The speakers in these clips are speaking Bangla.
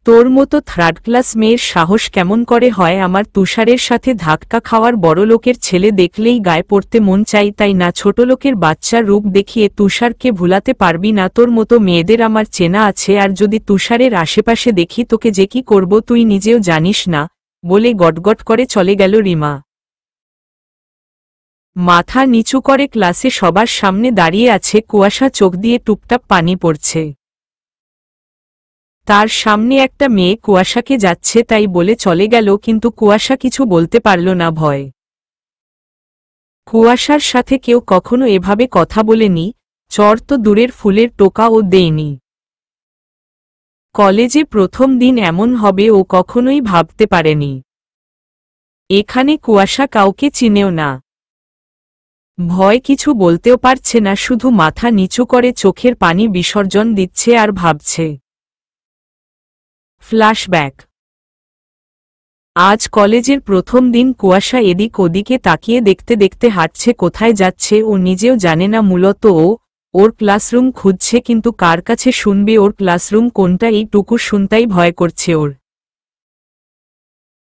তোর মতো থার্ড ক্লাস মেয়ের সাহস কেমন করে হয়? আমার তুষারের সাথে ধাক্কা খাওয়ার বড়লোকের ছেলে দেখলেই গায়ে পড়তে মন চাই, তাই না? ছোটলোকের বাচ্চার রূপ দেখিয়ে তুষারকে ভুলাতে পারবি না। তোর মতো মেয়েদের আমার চেনা আছে, আর যদি তুষারের আশেপাশে দেখি তোকে যে কি করব তুই নিজেও জানিস না, বলে গটগট করে চলে গেল রিমা। মাথা নিচু করে ক্লাসে সবার সামনে দাঁড়িয়ে আছে কুয়াশা, চোখ দিয়ে টুপটাপ পানি পড়ছে। তার সামনে একটা মেয়ে কুয়াশাকে যাচ্ছে তাই বলে চলে গেল, কিন্তু কুয়াশা কিছু বলতে পারল না। ভয়। কুয়াশার সাথে কেউ কখনো এভাবে কথা বলেনি, চর তো দূরের, ফুলের টোকাও দেয়নি। কলেজে প্রথম দিন এমন হবে ও কখনোই ভাবতে পারেনি। এখানে কুয়াশা কাউকে চিনেও না। ভয় কিছু বলতেও পারছে না, শুধু মাথা নিচু করে চোখের পানি বিসর্জন দিচ্ছে আর ভাবছে। ফ্ল্যাশব্যাক। আজ কলেজের প্রথম দিন। কুয়াশা এদিক ওদিকে তাকিয়ে দেখতে দেখতে হাঁটছে। কোথায় যাচ্ছে ও নিজেও জানে না। মূলত ওর ক্লাসরুম খুঁজছে, কিন্তু কার কাছে শুনবে ওর ক্লাসরুম কোনটা এইটুকু শুনতেই ভয় করছে ওর।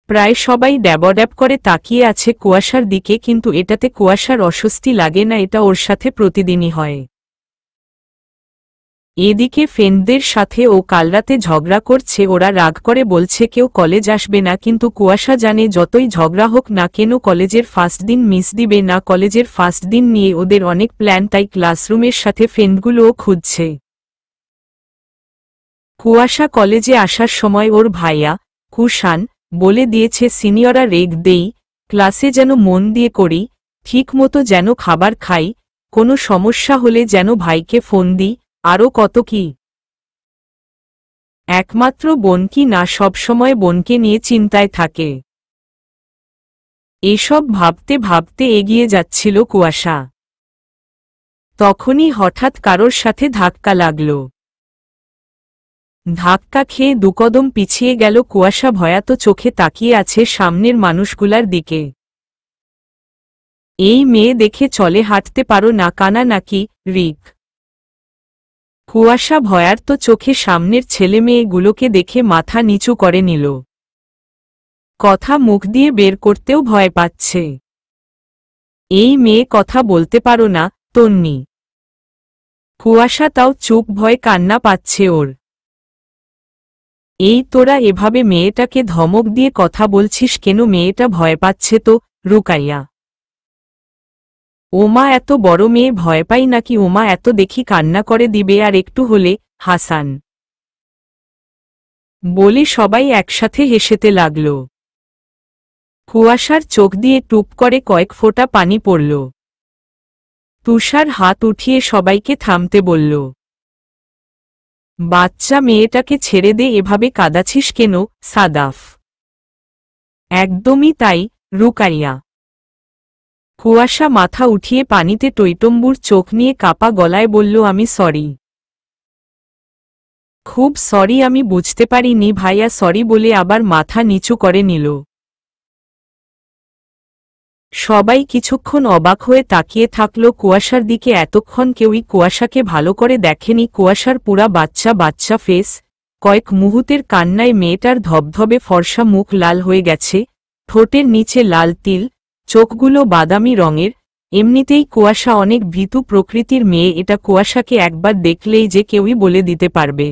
প্রায় সবাই ড্যাবড্যাব করে তাকিয়ে আছে কুয়াশার দিকে, কিন্তু এটাতে কুয়াশার অস্বস্তি লাগে না, এটা ওর সাথে প্রতিদিনই হয়। এদিকে ফ্রেন্ডদের সাথে ও কাল রাতে ঝগড়া করছে। ওরা রাগ করে বলছে কেউ কলেজ আসবে না, কিন্তু কুয়াশা জানে যতই ঝগড়া হোক না কেন কলেজের ফার্স্ট দিন মিস দিবে না। কলেজের ফার্স্ট দিন নিয়ে ওদের অনেক প্ল্যান, তাই ক্লাসরুমের সাথে ফ্রেন্ডগুলোও খুঁজছে। কুয়াশা কলেজে আসার সময় ওর ভাইয়া কুষাণ বলে দিয়েছে সিনিয়ররা রেগ দেই, ক্লাসে যেন মন দিয়ে করি, ঠিক মতো যেন খাবার খাই, কোনো সমস্যা হলে যেন ভাইকে ফোন দিই, আরও কত কি। একমাত্র বোন কি না, সবসময় বোনকে নিয়ে চিন্তায় থাকে। এসব ভাবতে ভাবতে এগিয়ে যাচ্ছিল কুয়াশা। তখনই হঠাৎ কারোর সাথে ধাক্কা লাগল। ধাক্কা খেয়ে দুকদম পিছিয়ে গেল কুয়াশা। ভয়াত চোখে তাকিয়ে আছে সামনের মানুষগুলার দিকে। এই মেয়ে দেখে চলে হাঁটতে পারো না, কানা নাকি? রিক। কুয়াশা ভয়ার্ত চোখে সামনের ছেলেমেয়েগুলোকে দেখে মাথা নিচু করে নিল। কথা মুখ দিয়ে বের করতেও ভয় পাচ্ছে। এই মেয়ে কথা বলতে পারো না, তন্নি? কুয়াশা তাও চুপ, ভয় কান্না পাচ্ছে ওর। এই তোরা এভাবে মেয়েটাকে ধমক দিয়ে কথা বলছিস কেন? মেয়েটা ভয় পাচ্ছে তো। রুকাইয়া। ওমা, এত বড় মেয়ে ভয় পাই নাকি? ওমা, এত দেখি কান্না করে দিবে আর একটু হলে। হাসান। বলে সবাই একসাথে হেসেতে লাগল। কুয়াশার চোখ দিয়ে টুপ করে কয়েক ফোঁটা পানি পড়ল। তুষার হাত উঠিয়ে সবাইকে থামতে বলল। বাচ্চা মেয়েটাকে ছেড়ে দে, এভাবে কাঁদাছিস কেন? সাদাফ। একদমই তাই, রুকাইয়া। কুয়াশা মাথা উঠিয়ে পানিতে টইটম্বুর চোখ নিয়ে কাপা গলায় বলল, আমি সরি। খুব সরি, আমি বুঝতে পারিনি ভাইয়া, সরি বলে আবার মাথা নিচু করে নিল। সবাই কিছুক্ষণ অবাক হয়ে তাকিয়ে থাকল কুয়াশার দিকে। এতক্ষণ কেউই কুয়াশাকে ভালো করে দেখেনি। কুয়াশার পুরা বাচ্চা বাচ্চা ফেস, কয়েক মুহূর্তের কান্নায় মেয়েটার ধবধবে ফর্সা মুখ লাল হয়ে গেছে, ঠোঁটের নিচে লাল তিল, চোখগুলো বাদামি রঙের। এমনিতেই কুয়াশা অনেক ভীতু প্রকৃতির মেয়ে, এটা কুয়াশাকে একবার দেখলেই যে কেউই বলে দিতে পারবে।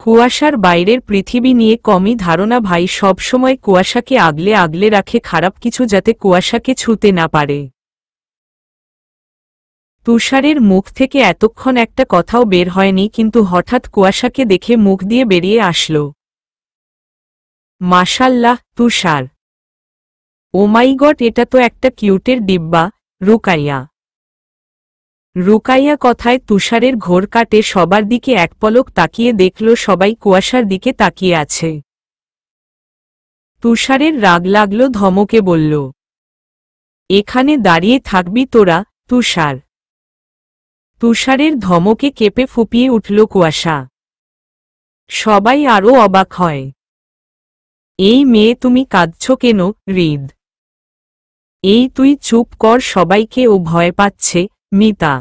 কুয়াশার বাইরের পৃথিবী নিয়ে কমই ধারণা ভাই, সবসময় কুয়াশাকে আগলে আগলে রাখে, খারাপ কিছু যাতে কুয়াশাকে ছুঁতে না পারে। তুষারের মুখ থেকে এতক্ষণ একটা কথাও বের হয়নি, কিন্তু হঠাৎ কুয়াশাকে দেখে মুখ দিয়ে বেরিয়ে আসল, মাশাল্লাহ তুষার। ও মাই গড, এটা তো একটা কিউটের ডিব্বা। রুকাইয়া। রুকাইয়া কথায় তুষারের ঘোর কাটে। সবার দিকে এক পলক তাকিয়ে দেখল সবাই কুয়াশার দিকে তাকিয়ে আছে। তুষারের রাগ লাগল, ধমকে বলল, এখানে দাঁড়িয়ে থাকবি তোরা? তুষার। তুষারের ধমকে কেঁপে ফুপিয়ে উঠল কুয়াশা। সবাই আরও অবাক হয়। এই মেয়ে, তুমি কাঁদছ কেন? হৃদ। এই তুই চুপ কর, সবাইকে ও ভয় পাচ্ছে। মিতা।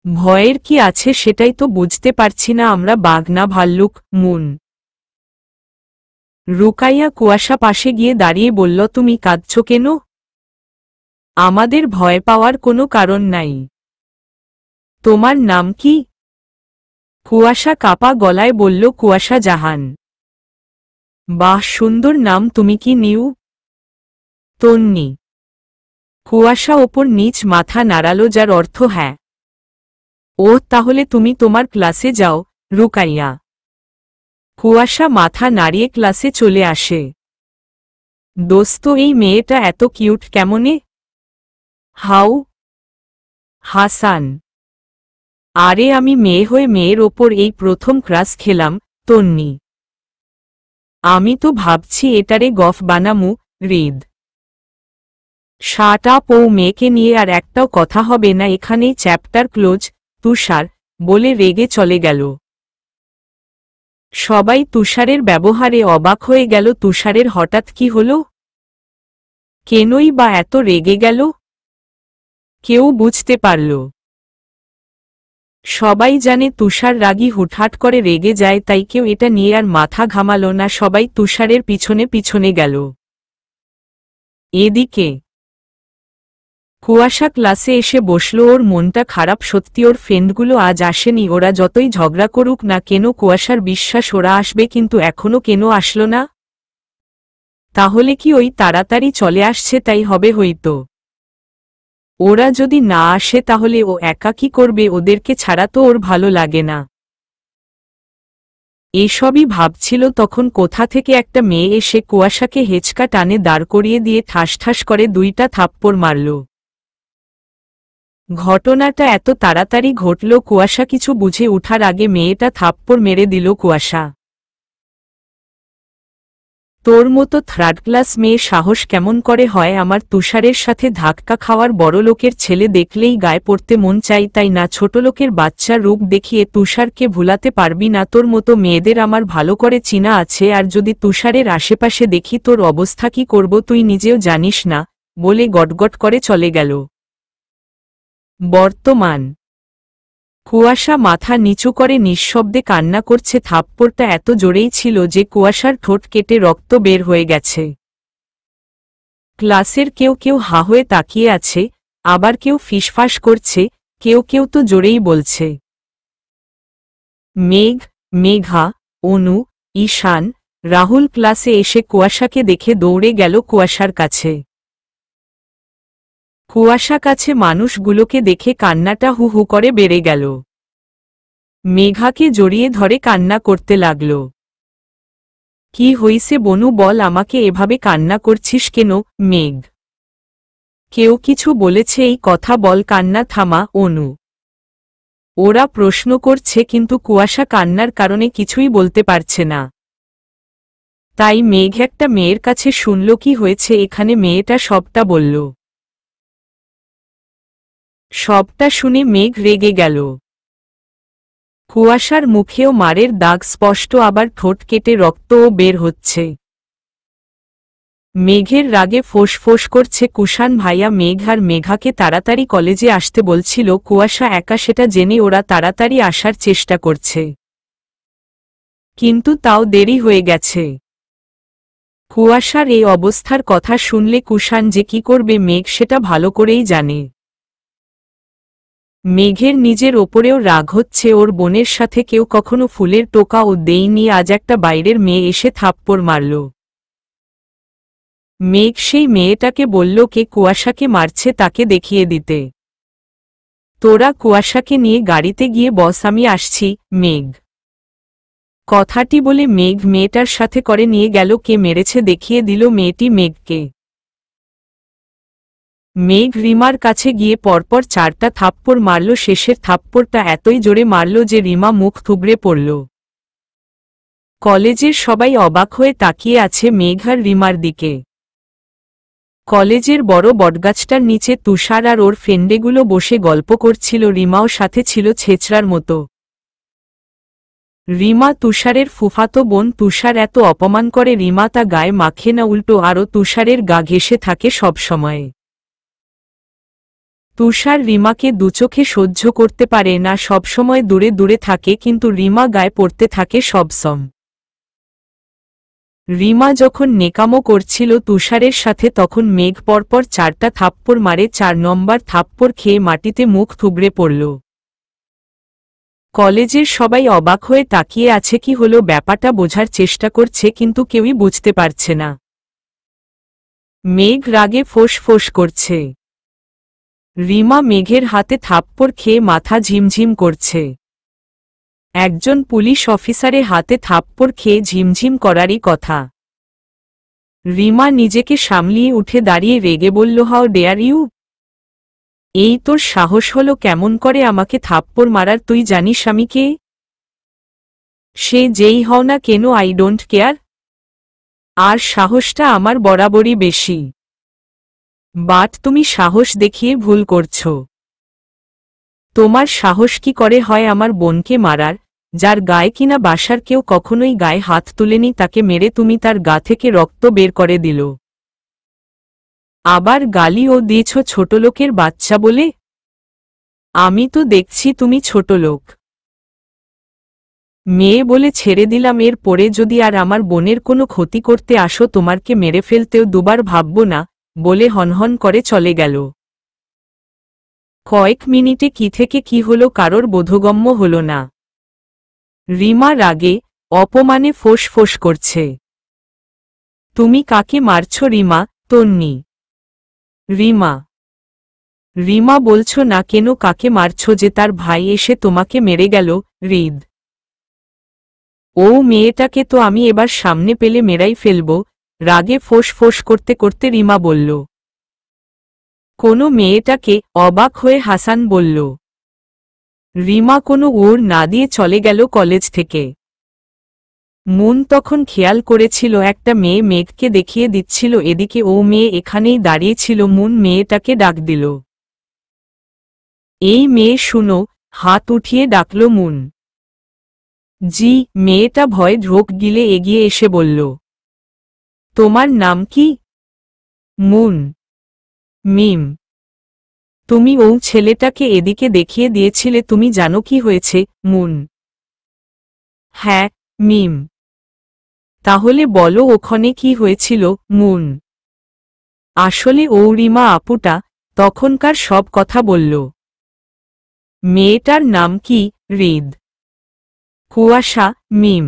ভয়ের কি আছে সেটাই তো বুঝতে পারছি না, আমরা বাঘ না ভাল্লুক। মুন। রুকাইয়া কুয়াশা পাশে গিয়ে দাঁড়িয়ে বলল, তুমি কাঁদছ কেন? আমাদের ভয় পাওয়ার কোনো কারণ নাই। তোমার নাম কি? কুয়াশা কাপা গলায় বলল, কুয়াশা জাহান। বাহ, সুন্দর নাম। তুমি কি নিউ? তন্নি। কুয়াশা ওপর নিচ মাথা নাড়ালো, যার অর্থ হ্যাঁ। ও, তাহলে তুমি তোমার ক্লাসে যাও। রুকাইয়া। কুয়াশা মাথা নাড়িয়ে ক্লাসে চলে আসে। দোস্ত, এই মেয়েটা এত কিউট কেমনে? হাউ? হাসান। আরে আমি মেয়ে হয়ে মেয়ের ওপর এই প্রথম ক্রাশ খেলাম। তন্নি। আমি তো ভাবছি এটারে গফ বানামু। হৃদ। শাট আপ, ও মেয়েকে নিয়ে আর একটাও কথা হবে না এখানেই, চ্যাপ্টার ক্লোজ। তুষার। বলে রেগে চলে গেল। সবাই তুষারের ব্যবহারে অবাক হয়ে গেল। তুষারের হঠাৎ কি হল? কেনই বা এত রেগে গেল? কেউ বুঝতে পারল? সবাই জানে তুষার রাগী হুটহাট করে রেগে যায়, তাই কেউ এটা নিয়ে আর মাথা ঘামাল না। সবাই তুষারের পিছনে পিছনে গেল। এদিকে কুয়াশা ক্লাসে এসে বসল। ওর মনটা খারাপ সত্যি। ওর ফ্রেন্ডগুলো আজ আসেনি। ওরা যতই ঝগড়া করুক না কেন, কুয়াশার বিশ্বাস ওরা আসবে, কিন্তু এখনো কেন আসলো না? তাহলে কি ওই তাড়াতাড়ি চলে আসছে তাই হবে হয়তো। ওরা যদি না আসে তাহলে ও একা কি করবে? ওদেরকে ছাড়া তো ওর ভালো লাগে না। এসবই ভাবছিল তখন কোথা থেকে একটা মেয়ে এসে কুয়াশাকে হেঁচকা টানে দাঁড় করিয়ে দিয়ে ঠাস ঠাস করে 2টা থাপ্পড় মারল। ঘটনাটা এত তাড়াতাড়ি ঘটল, কুয়াশা কিছু বুঝে ওঠার আগে মেয়েটা থাপ্পড় মেরে দিল। কুয়াশা, তোর মতো থার্ড ক্লাস মেয়ে সাহস কেমন করে হয়? আমার তুষারের সাথে ধাক্কা খাওয়ার বড়লোকের ছেলে দেখলেই গায়ে পড়তে মন চাই, তাই না? ছোটলোকের বাচ্চার রূপ দেখিয়ে তুষারকে ভুলাতে পারবি না? তোর মতো মেয়েদের আমার ভালো করে চিনা আছে, আর যদি তুষারের আশেপাশে দেখি তোর অবস্থা কি করব তুই নিজেও জানিস না। বলে গটগট করে চলে গেল। বর্তমান কুয়াশা মাথা নিচু করে নিঃশব্দে কান্না করছে। থাপ্পড়টা এত জোরেই ছিল যে কুয়াশার ঠোঁট কেটে রক্ত বের হয়ে গেছে। ক্লাসের কেউ কেউ হা হয়ে তাকিয়ে আছে, আবার কেউ ফিসফাস করছে, কেউ কেউ তো জোরেই বলছে। মেঘ, মেঘা, অনু, ঈশান, রাহুল ক্লাসে এসে কুয়াশাকে দেখে দৌড়ে গেল কুয়াশার কাছে। কুয়াশা কাছে মানুষগুলোকে দেখে কান্নাটা হু হু করে বেড়ে গেল। মেঘাকে জড়িয়ে ধরে কান্না করতে লাগল। কি হইছে বনু, বল আমাকে, এভাবে কান্না করছিস কেন? মেঘ, কেউ কিছু বলেছে এই কথা বল, কান্না থামা। অনু, ওরা প্রশ্ন করছে কিন্তু কুয়াশা কান্নার কারণে কিছুই বলতে পারছে না। তাই মেঘ একটা মেয়ের কাছে শুনল কি হয়েছে এখানে। মেয়েটা সবটা বলল। সবটা শুনে মেঘ রেগে গেল। কুয়াশার মুখেও মারের দাগ স্পষ্ট, আবার ঠোঁট কেটে রক্তও বের হচ্ছে। মেঘের রাগে ফোঁস করছে কুষাণ ভাইয়া। মেঘ আর মেঘাকে তাড়াতাড়ি কলেজে আসতে বলছিল। কুয়াশা একা সেটা জেনে ওরা তাড়াতাড়ি আসার চেষ্টা করছে, কিন্তু তাও দেরি হয়ে গেছে। কুয়াশার এই অবস্থার কথা শুনলে কুষাণ যে কি করবে মেঘ সেটা ভালো করেই জানে। মেঘের নিজের ওপরেও রাগ হচ্ছে। ওর বোনের সাথে কেউ কখনো ফুলের টোকাও দেয়নি, আজ একটা বাইরের মেয়ে এসে থাপ্পড় মারল। মেঘ সেই মেয়েটাকে বলল কে কুয়াশাকে মারছে তাকে দেখিয়ে দিতে। তোরা কুয়াশাকে নিয়ে গাড়িতে গিয়ে বস, আমি আসছি। মেঘ কথাটি বলে মেঘ মেয়েটার সাথে করে নিয়ে গেল। কে মেরেছে দেখিয়ে দিল মেয়েটি মেঘকে। মেঘ রিমার কাছে গিয়ে পরপর 4টা থাপ্পড় মারল। শেষের থাপ্পড়টা এতই জোরে মারল যে রিমা মুখ থুবড়ে পড়ল। কলেজের সবাই অবাক হয়ে তাকিয়ে আছে মেঘ আর রিমার দিকে। কলেজের বড় বটগাছটার নিচে তুষার আর ওর ফ্রেন্ডেগুলো বসে গল্প করছিল। রিমাও সাথে ছিল ছেচড়ার মতো। রিমা তুষারের ফুফাতো বোন। তুষার এত অপমান করে রিমা তা গায়ে মাখে না, উল্টো আরও তুষারের গা ঘেঁষে থাকে সবসময়। তুষার রিমাকে দুচোখে সহ্য করতে পারে না, সবসময় দূরে দূরে থাকে, কিন্তু রিমা গায়ে পড়তে থাকে সবসম। রিমা যখন নেকামো করছিল তুষারের সাথে তখন মেঘ পরপর 4টা থাপ্পড় মারে, 4 নম্বর থাপ্পড় খেয়ে মাটিতে মুখ থুবড়ে পড়ল। কলেজের সবাই অবাক হয়ে তাকিয়ে আছে, কি হলো ব্যাপারটা বোঝার চেষ্টা করছে, কিন্তু কেউই বুঝতে পারছে না। মেঘ রাগে ফোঁস ফোঁস করছে। রিমা মেঘের হাতে থাপ্পড় খেয়ে মাথা ঝিমঝিম করছে। একজন পুলিশ অফিসারের হাতে থাপ্পড় খেয়ে ঝিমঝিম করারই কথা। রিমা নিজেকে সামলিয়ে উঠে দাঁড়িয়ে রেগে বলল, হাউ ডেয়ার ইউ? এই তোর সাহস হলো কেমন করে আমাকে থাপ্পড় মারার? তুই জানিস আমি কে? সে যেই হও না কেন, আই ডোন্ট কেয়ার। আর সাহসটা আমার বরাবরই বেশি। বাট তুমি সাহস দেখিয়ে ভুল করছ। তোমার সাহস কি করে হয় আমার বোনকে মারার, যার গায়ে কিনা বাসার কেউ কখনোই গায়ে হাত তুলেনি, তাকে মেরে তুমি তার গা থেকে রক্ত বের করে দিল। আবার গালিও দিয়েছ ছোটলোকের বাচ্চা বলে। আমি তো দেখছি তুমি ছোটলোক মেয়ে বলে ছেড়ে দিলাম, এর পরে যদি আর আমার বোনের কোনো ক্ষতি করতে আসো তোমারকে মেরে ফেলতেও দুবার ভাবব না, বলে হনহন করে চলে গেল। কয়েক মিনিটে কি থেকে কি হলো কারোর বোধগম্য হল না। রিমা রাগে অপমানে ফোঁস ফোঁস করছে। তুমি কাকে মারছ রিমা? তন্নি। রিমা। রিমা বলছো না কেন কাকে মারছ? যে তার ভাই এসে তোমাকে মেরে গেল। হৃদ। ও মেয়েটাকে তো আমি এবার সামনে পেলে মেরাই ফেলব। রাগে ফোঁস ফোঁস করতে করতে রিমা বলল। কোনো মেয়েটাকে? অবাক হয়ে হাসান বলল। রিমা কোনো ওর না দিয়ে চলে গেল কলেজ থেকে। মুন তখন খেয়াল করেছিল একটা মেয়ে মেঘকে দেখিয়ে দিচ্ছিল, এদিকে ও মেয়ে এখানেই দাঁড়িয়েছিল। মুন মেয়েটাকে ডাক দিল। এই মেয়ে শুনো, হাত উঠিয়ে ডাকল মুন। জি। মেয়েটা ভয়ে ঢোক গিলে এগিয়ে এসে বলল। তোমার নাম কি? মুন। মিম। তুমি ও ছেলেটাকে এদিকে দেখিয়ে দিয়েছিলে, তুমি জানো কি হয়েছে? মুন। হ্যাঁ। মিম। তাহলে বলো ওখানে কি হয়েছিল? মুন। আসলে ও রিমা আপুটা তখনকার সব কথা বলল। মেয়েটার নাম কি? হৃদ। কুয়াশা। মিম।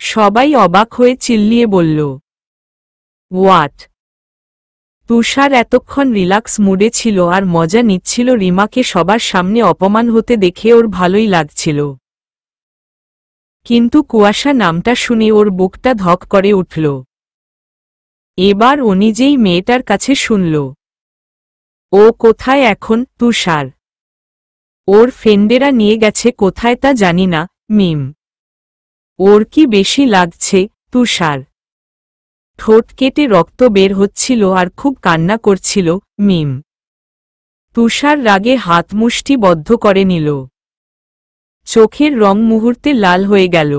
সবাই অবাক হয়ে চিল্লিয়ে বলল, হোয়াট? তুষার এতক্ষণ রিল্যাক্স মুডে ছিল আর মজা নিচ্ছিল। রিমাকে সবার সামনে অপমান হতে দেখে ওর ভালোই লাগছিল। কিন্তু কুয়াশা নামটা শুনে ওর বুকটা ধক করে উঠল। এবার ও নিজেই মেয়েটার কাছে শুনল। ও কোথায় এখন? তুষার। ওর ফ্রেন্ডেরা নিয়ে গেছে কোথায় তা জানি না। মিম। ওর কি বেশি লাগছে? তুষার। ঠোঁট কেটে রক্ত বের হচ্ছিল আর খুব কান্না করছিল। মিম। তুষার রাগে হাত মুষ্টি বদ্ধ করে নিল। চোখের রং মুহূর্তে লাল হয়ে গেল।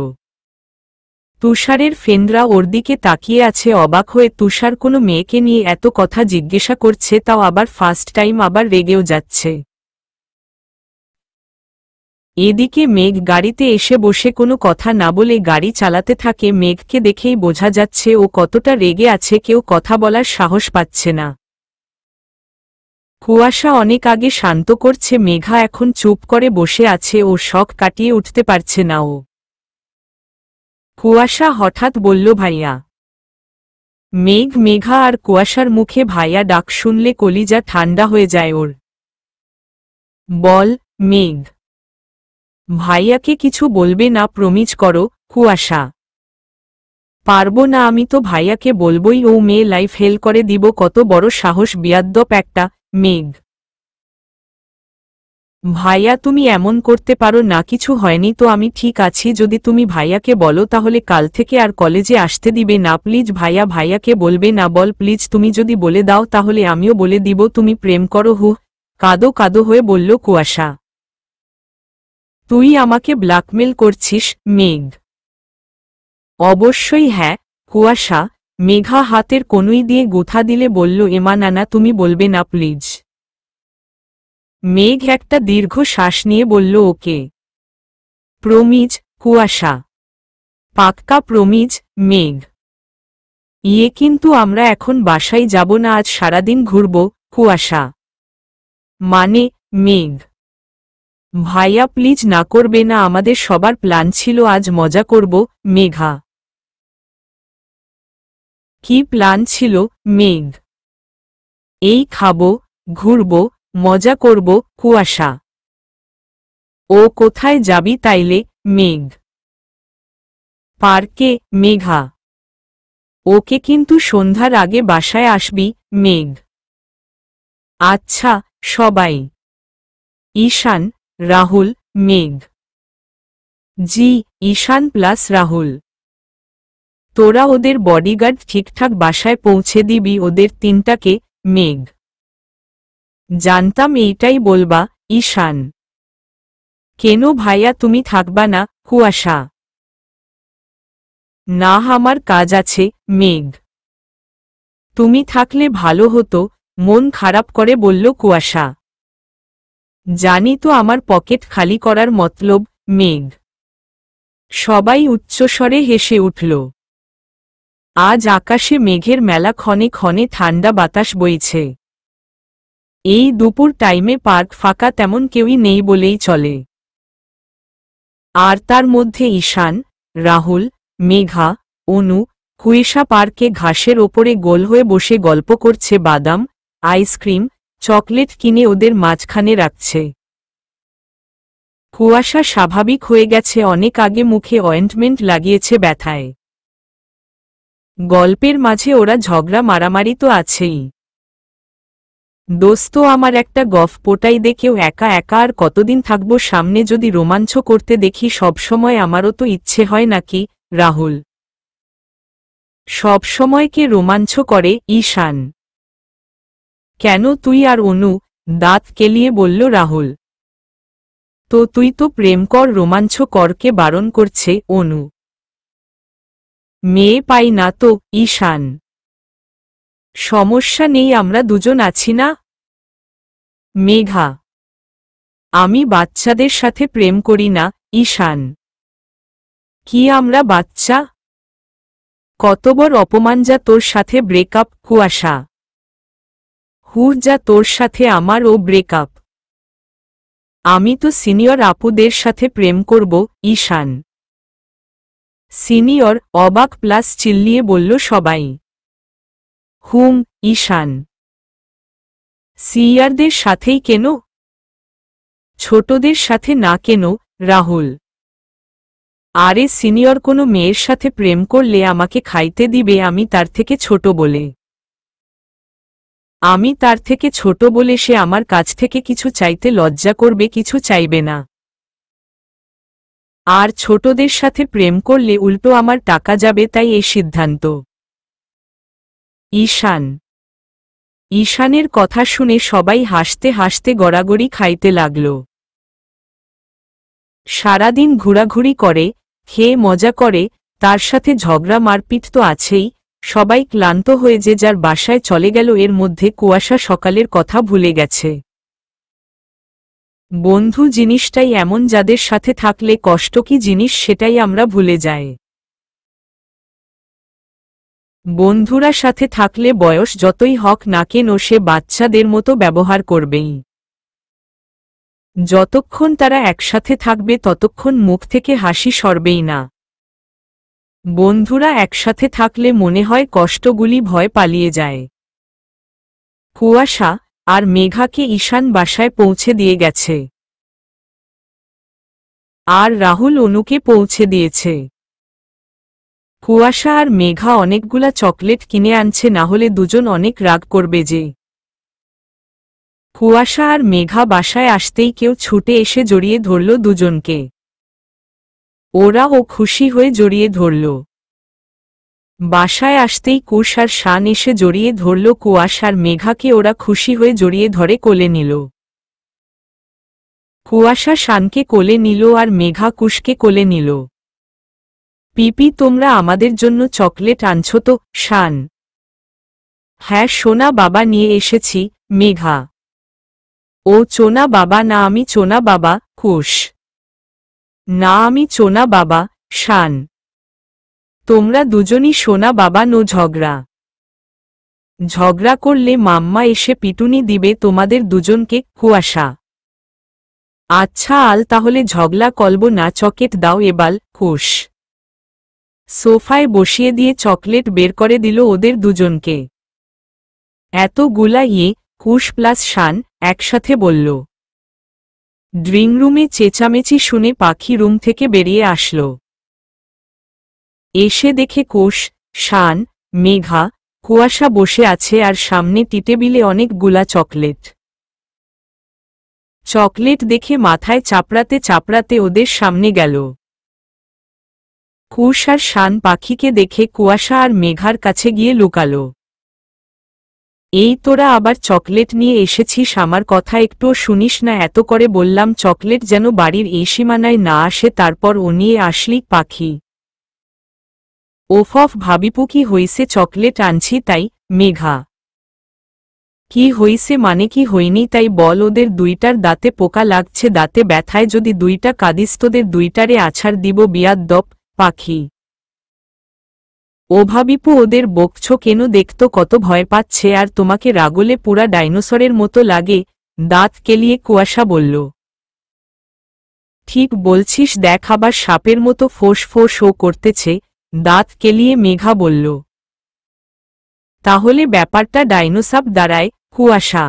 তুষারের ফ্রেন্ডরা ওর দিকে তাকিয়ে আছে অবাক হয়ে। তুষার কোনো মেয়েকে নিয়ে এত কথা জিজ্ঞাসা করছে, তাও আবার ফার্স্ট টাইম, আবার রেগেও যাচ্ছে। এদিকে মেঘ গাড়িতে এসে বসে কোনো কথা না বলে গাড়ি চালাতে থাকে। মেঘকে দেখেই বোঝা যাচ্ছে ও কতটা রেগে আছে, কেউ কথা বলার সাহস পাচ্ছে না। কুয়াশা অনেক আগে শান্ত করছে, মেঘা এখন চুপ করে বসে আছে, ও শক কাটিয়ে উঠতে পারছে না। ও কুয়াশা হঠাৎ বলল, ভাইয়া। মেঘ। মেঘা আর কুয়াশার মুখে ভাইয়া ডাক শুনলে কলিজা ঠান্ডা হয়ে যায় ওর। বল। মেঘ। ভাইয়াকে কিছু বলবে না, প্রমিজ করো। কুয়াশা। পারবো না, আমি তো ভাইয়াকে বলবই। ও মেয়ে লাইফ হেল করে দিব, কত বড় সাহস, বিয়াদ্দপ একটা। মেঘ। ভাইয়া তুমি এমন করতে পারো না, কিছু হয়নি তো, আমি ঠিক আছি। যদি তুমি ভাইয়াকে বলো তাহলে কাল থেকে আর কলেজে আসতে দিবে না। প্লিজ ভাইয়া, ভাইয়াকে বলবে না, বল প্লিজ। তুমি যদি বলে দাও তাহলে আমিও বলে দিব তুমি প্রেম করো। হু। কাঁদো কাঁদো হয়ে বলল কুয়াশা। তুই আমাকে ব্ল্যাকমেল করছিস? মেঘ। অবশ্যই হ্যাঁ। কুয়াশা। মেঘা হাতের কনুই দিয়ে গুথা দিলে বলল, এমা নানা তুমি বলবে না প্লিজ। মেঘ একটা দীর্ঘ শ্বাস নিয়ে বলল, ওকে। প্রমিজ, কুয়াশা। পাক্কা প্রমিজ, মেঘ। কিন্তু আমরা এখন বাসায় যাব না, আজ সারাদিন ঘুরব, কুয়াশা। মানে, মেঘ। ভাইয়া প্লিজ না করবে না, আমাদের সবার প্ল্যান ছিল আজ মজা করব, মেঘা। কি প্ল্যান ছিল, মেঘ? এই খাবো, ঘুরব, মজা করব, কুয়াশা। ও কোথায় যাবি তাইলে, মেঘ? পার্কে, মেঘা। ওকে কিন্তু সন্ধ্যার আগে বাসায় আসবি, মেঘ। আচ্ছা, সবাই। ঈশান, রাহুল, মেঘ। জি, ঈশান প্লাস রাহুল। তোরা ওদের বডিগার্ড ঠিকঠাক বাসায় পৌঁছে দিবি ওদের তিনটাকে, মেঘ। জানতাম এইটাই বলবা, ঈশান। কেন ভাইয়া তুমি থাকবা না, কুয়াশা? না, আমার কাজ আছে, মেঘ। তুমি থাকলে ভালো হতো, মন খারাপ করে বলল কুয়াশা। জানি তো আমার পকেট খালি করার মতলব, মেঘ। সবাই উচ্চস্বরে হেসে উঠল। আজ আকাশে মেঘের মেলা, ক্ষণে ক্ষণে ঠান্ডা বাতাস বইছে। এই দুপুর টাইমে পার্ক ফাঁকা, তেমন কেউই নেই বলেই চলে। আর তার মধ্যে ঈশান, রাহুল, মেঘা, অনু, কুয়াশা পার্কে ঘাসের ওপরে গোল হয়ে বসে গল্প করছে, বাদাম, আইসক্রিম, চকলেট কিনে ওদের মাঝখানে রাখছে। কুয়াশা স্বাভাবিক হয়ে গেছে অনেক আগে, মুখে অয়েন্টমেন্ট লাগিয়েছে ব্যথায়। গল্পের মাঝে ওরা ঝগড়া মারামারি তো আছেই। দোস্ত আমার একটা গফ পোটাই দেখেও একা একা আর কতদিন থাকবো, সামনে যদি রোমাঞ্চ করতে দেখি সবসময়, আমারও তো ইচ্ছে হয় নাকি, রাহুল। সবসময় কে রোমাঞ্চ করে, ঈশান। কেন তুই আর অনু, দাঁত কেলিয়ে বলল রাহুল। তো তুই তো প্রেম কর, রোমাঞ্চ করকে বারণ করছে, অনু। মেয়ে পাই না তো, ঈশান। সমস্যা নেই, আমরা দুজন আছি না, মেঘা। আমি বাচ্চাদের সাথে প্রেম করি না, ঈশান। কি আমরা বাচ্চা? কত বড় অপমান, যা তোর সাথে ব্রেকআপ, কুয়াশা। যা তোর সাথে আমার ও ব্রেকআপ। আমি তো সিনিয়র আপুদের সাথে প্রেম করব, ঈশান। সিনিয়র, অবাক প্লাস চিল্লিয়ে বলল সবাই। ঈশান। সিনিয়রদের সাথেই কেন? ছোটদের সাথে না কেন, রাহুল? আরে সিনিয়র কোনো মেয়ের সাথে প্রেম করলে আমাকে খাইতে দিবে, আমি তার থেকে ছোট বলে। আমি তার থেকে ছোট বলে সে আমার কাছ থেকে কিছু চাইতে লজ্জা করবে, কিছু চাইবে না। আর ছোটদের সাথে প্রেম করলে উল্টো আমার টাকা যাবে, তাই এই সিদ্ধান্ত। ঈশান। ঈশানের কথা শুনে সবাই হাসতে হাসতে গড়াগড়ি খাইতে লাগল। সারাদিন ঘোরাঘুরি করে, খেয়ে মজা করে, তার সাথে ঝগড়া মারপিট তো আছেই। সবাই ক্লান্ত হয়ে যে যার বাসায় চলে গেল। এর মধ্যে কুয়াশা সকালের কথা ভুলে গেছে। বন্ধু জিনিসটাই এমন, যাদের সাথে থাকলে কষ্ট কি জিনিস সেটাই আমরা ভুলে যাই। বন্ধুরা সাথে থাকলে বয়স যতই হক না কেন সে বাচ্চাদের মতো ব্যবহার করবেই। যতক্ষণ তারা একসাথে থাকবে ততক্ষণ মুখ থেকে হাসি সরবেই না। বন্ধুরা একসাথে থাকলে মনে হয় কষ্টগুলি ভয় পালিয়ে যায়। কুয়াশা আর মেঘাকে ঈশান বাসায় পৌঁছে দিয়ে গেছে। আর রাহুল অনুকে পৌঁছে দিয়েছে। কুয়াশা আর মেঘা অনেকগুলা চকলেট কিনে আনছে, না হলে দুজন অনেক রাগ করবে যে। কুয়াশা আর মেঘা বাসায় আসতেই কেউ ছুটে এসে জড়িয়ে ধরল দুজনকে। ওরাও খুশি হয়ে জড়িয়ে ধরল। বাসায় আসতেই কুশ আর শান এসে জড়িয়ে ধরল কুয়াশা আর মেঘাকে। ওরা খুশি হয়ে জড়িয়ে ধরে কোলে নিল। কুয়াশা শানকে কোলে নিল আর মেঘা কুশকে কোলে নিল। পিপি তোমরা আমাদের জন্য চকলেট আনছো তো, শান? হ্যাঁ সোনা বাবা, নিয়ে এসেছি, মেঘা। ও চোনা বাবা না, আমি চোনা বাবা। কুশ: না, আমি চোনা বাবা। শান: তোমরা দুজনই সোনা বাবা। নো ঝগড়া। ঝগড়া করলে মাম্মা এসে পিটুনি দিবে তোমাদের দুজনকে। কুয়াশা: আচ্ছা আল, তাহলে ঝগড়া কলব না, চকলেট দাও এবাল। কুশ: সোফায় বসিয়ে দিয়ে চকলেট বের করে দিল ওদের দুজনকে। এতগুলা কুশ প্লাস শান একসাথে বলল। ড্রিং রুমে চেঁচামেচি শুনে পাখি রুম থেকে বেরিয়ে আসল। এসে দেখে কুশ, শান, মেঘা, কুয়াশা বসে আছে আর সামনে টেবিলে অনেকগুলা চকলেট। চকলেট দেখে মাথায় চাপড়াতে চাপড়াতে ওদের সামনে গেল। কুশ আর শান পাখিকে দেখে কুয়াশা আর মেঘার কাছে গিয়ে লুকালো। এই তোরা আবার চকলেট নিয়ে এসেছিস, আমার কথা একটুও শুনিস না? এত করে বললাম চকলেট যেন বাড়ির এই সীমানায় না আসে, তারপর ও নিয়ে আসলি। পাখি: ওফ, ভাবিপু কি হইছে, চকলেট আনছি তাই। মেঘা: কি হইছে মানে কি হয়নি তাই বল? ওদের দুইটার দাঁতে পোকা লাগছে, দাঁতে ব্যথায় যদি দুইটা কাঁদিস তোদের দুইটারে আছাড় দিব বিয়াদ্দপ। পাখি: ও ভাবিপু, ওদের বকছ কেন? দেখতো কত ভয় পাচ্ছে, আর তোমাকে রাগলে পুরা ডাইনোসরের মতো লাগে। দাঁত কেলিয়ে কুয়াশা বলল। ঠিক বলছিস, দেখ আবার সাপের মতো ফোঁস ফোঁস ও করতেছে। দাঁত কেলিয়ে মেঘা বলল। তাহলে ব্যাপারটা ডাইনোসাপ দাঁড়ায়। কুয়াশা: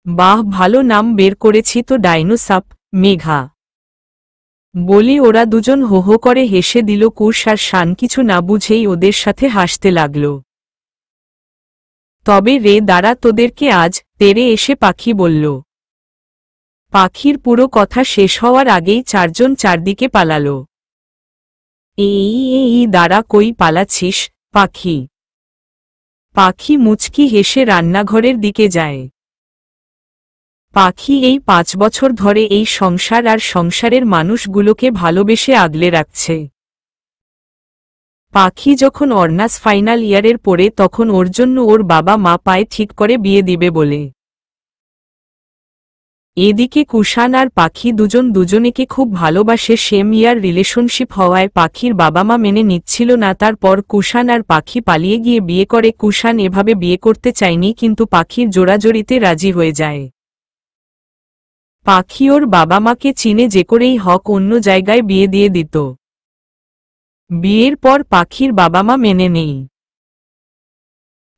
বাহ, ভালো নাম বের করেছি তো, ডাইনোসাপ। মেঘা বলি ওরা দুজন হো হো করে হেসে দিল। কুশ আর শান কিছু না বুঝেই ওদের সাথে হাসতে লাগল। তবে রে দাঁড়া, তোদেরকে আজ তেরে এসে পাখি বলল। পাখির পুরো কথা শেষ হওয়ার আগেই চারজন চারদিকে পালাল। এই দাঁড়া, কই পালাচ্ছিস? পাখি: পাখি মুচকি হেসে রান্নাঘরের দিকে যায়। পাখি এই 5 বছর ধরে এই সংসার আর সংসারের মানুষগুলোকে ভালোবেসে আগলে রাখছে। পাখি যখন অনার্স ফাইনাল ইয়ারের পড়ে তখন ওর জন্য ওর বাবা মা পায়ে ঠিক করে বিয়ে দিবে বলে। এদিকে কুষাণ আর পাখি দুজন দুজনেকে খুব ভালোবাসে। সেম ইয়ার রিলেশনশিপ হওয়ায় পাখির বাবা মা মেনে নিচ্ছিল না। তারপর কুষাণ আর পাখি পালিয়ে গিয়ে বিয়ে করে। কুষাণ এভাবে বিয়ে করতে চায়নি, কিন্তু পাখির জোড়াজড়িতে রাজি হয়ে যায়। পাখি ওর বাবা মাকে চিনে যে করেই হক অন্য জায়গায় বিয়ে দিয়ে দিত। বিয়ের পর পাখির বাবা মা মেনে নেই।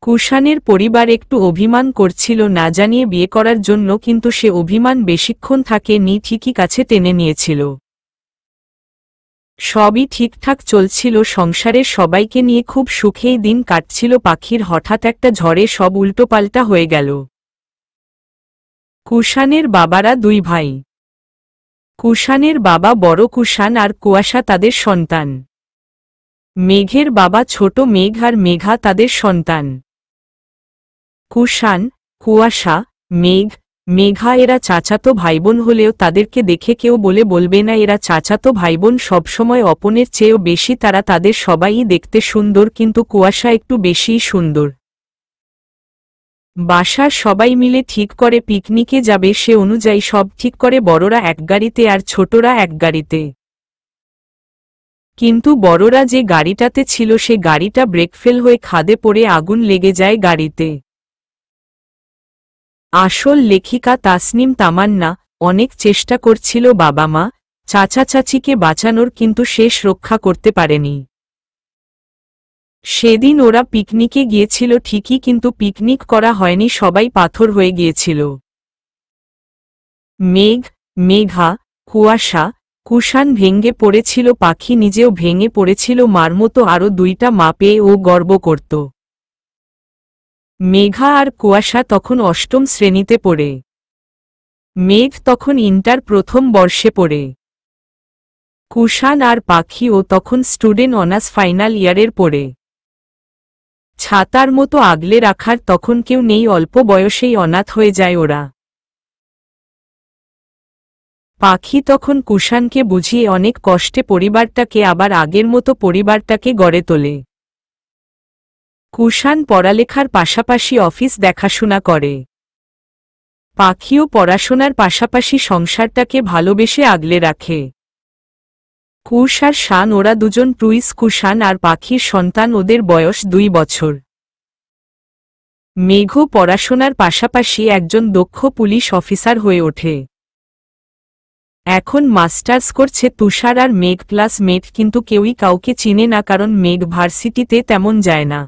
কুষাণের পরিবার একটু অভিমান করছিল না জানিয়ে বিয়ে করার জন্য, কিন্তু সে অভিমান বেশিক্ষণ থাকেনি, ঠিকই কাছে টেনে নিয়েছিল। সবই ঠিকঠাক চলছিল, সংসারের সবাইকে নিয়ে খুব সুখেই দিন কাটছিল। পাখির হঠাৎ একটা ঝড়ে সব উল্টোপাল্টা হয়ে গেল। কুষাণের বাবারা 2 ভাই। কুষাণের বাবা বড় কুষাণ আর কুয়াশা তাদের সন্তান। মেঘের বাবা ছোট মেঘ আর মেঘা তাদের সন্তান। কুষাণ, কুয়াশা, মেঘ, মেঘা এরা চাচাতো ভাইবোন হলেও তাদেরকে দেখে কেউ বলবে না এরা চাচাতো ভাইবোন। সবসময় অপনের চেয়েও বেশি তারা তাদের সবাই দেখতে সুন্দর, কিন্তু কুয়াশা একটু বেশিই সুন্দর। বাসার সবাই মিলে ঠিক করে পিকনিকে যাবে, সে অনুযায়ী সব ঠিক করে বড়রা এক গাড়িতে আর ছোটরা এক গাড়িতে। কিন্তু বড়রা যে গাড়িটাতে ছিল সে গাড়িটা ব্রেকফেল হয়ে খাদে পড়ে আগুন লেগে যায় গাড়িতে। আসল লেখিকা তাসনিম তামান্না অনেক চেষ্টা করছিল বাবা মা চাচা চাচিকে বাঁচানোর, কিন্তু শেষ রক্ষা করতে পারেনি। সেদিন ওরা পিকনিকে গিয়েছিল ঠিকই, কিন্তু পিকনিক করা হয়নি, সবাই পাথর হয়ে গিয়েছিল। মেঘ, মেঘা, কুয়াশা, কুষাণ ভেঙে পড়েছিল, পাখি নিজেও ভেঙে পড়েছিল। মার মতো আরও 2টা মা পেয়ে ও গর্ব করত। মেঘা আর কুয়াশা তখন 8ম শ্রেণীতে পড়ে। মেঘ তখন ইন্টার 1ম বর্ষে পড়ে। কুষাণ আর পাখিও তখন স্টুডেন্ট অনার্স ফাইনাল ইয়ারের পড়ে। ছাতার মতো আগলে রাখার তখন কেউ নেই, অল্প বয়সেই অনাথ হয়ে যায় ওরা। পাখি তখন কুষাণকে বুঝিয়ে অনেক কষ্টে পরিবারটাকে আবার আগের মতো পরিবারটাকে গড়ে তোলে। কুষাণ পড়ালেখার পাশাপাশি অফিস দেখাশোনা করে। পাখিও পড়াশোনার পাশাপাশি সংসারটাকে ভালোবেসে আগলে রাখে। কুশ আর শান ওরা দুজন টুইস। কুষাণ আর পাখির সন্তান, ওদের বয়স 2 বছর। মেঘও পড়াশোনার পাশাপাশি একজন দক্ষ পুলিশ অফিসার হয়ে ওঠে। এখন মাস্টার্স করছে তুষার আর মেঘ ক্লাসমেট, কিন্তু কেউই কাউকে চিনে না, কারণ মেঘ ভার্সিটিতে তেমন যায় না।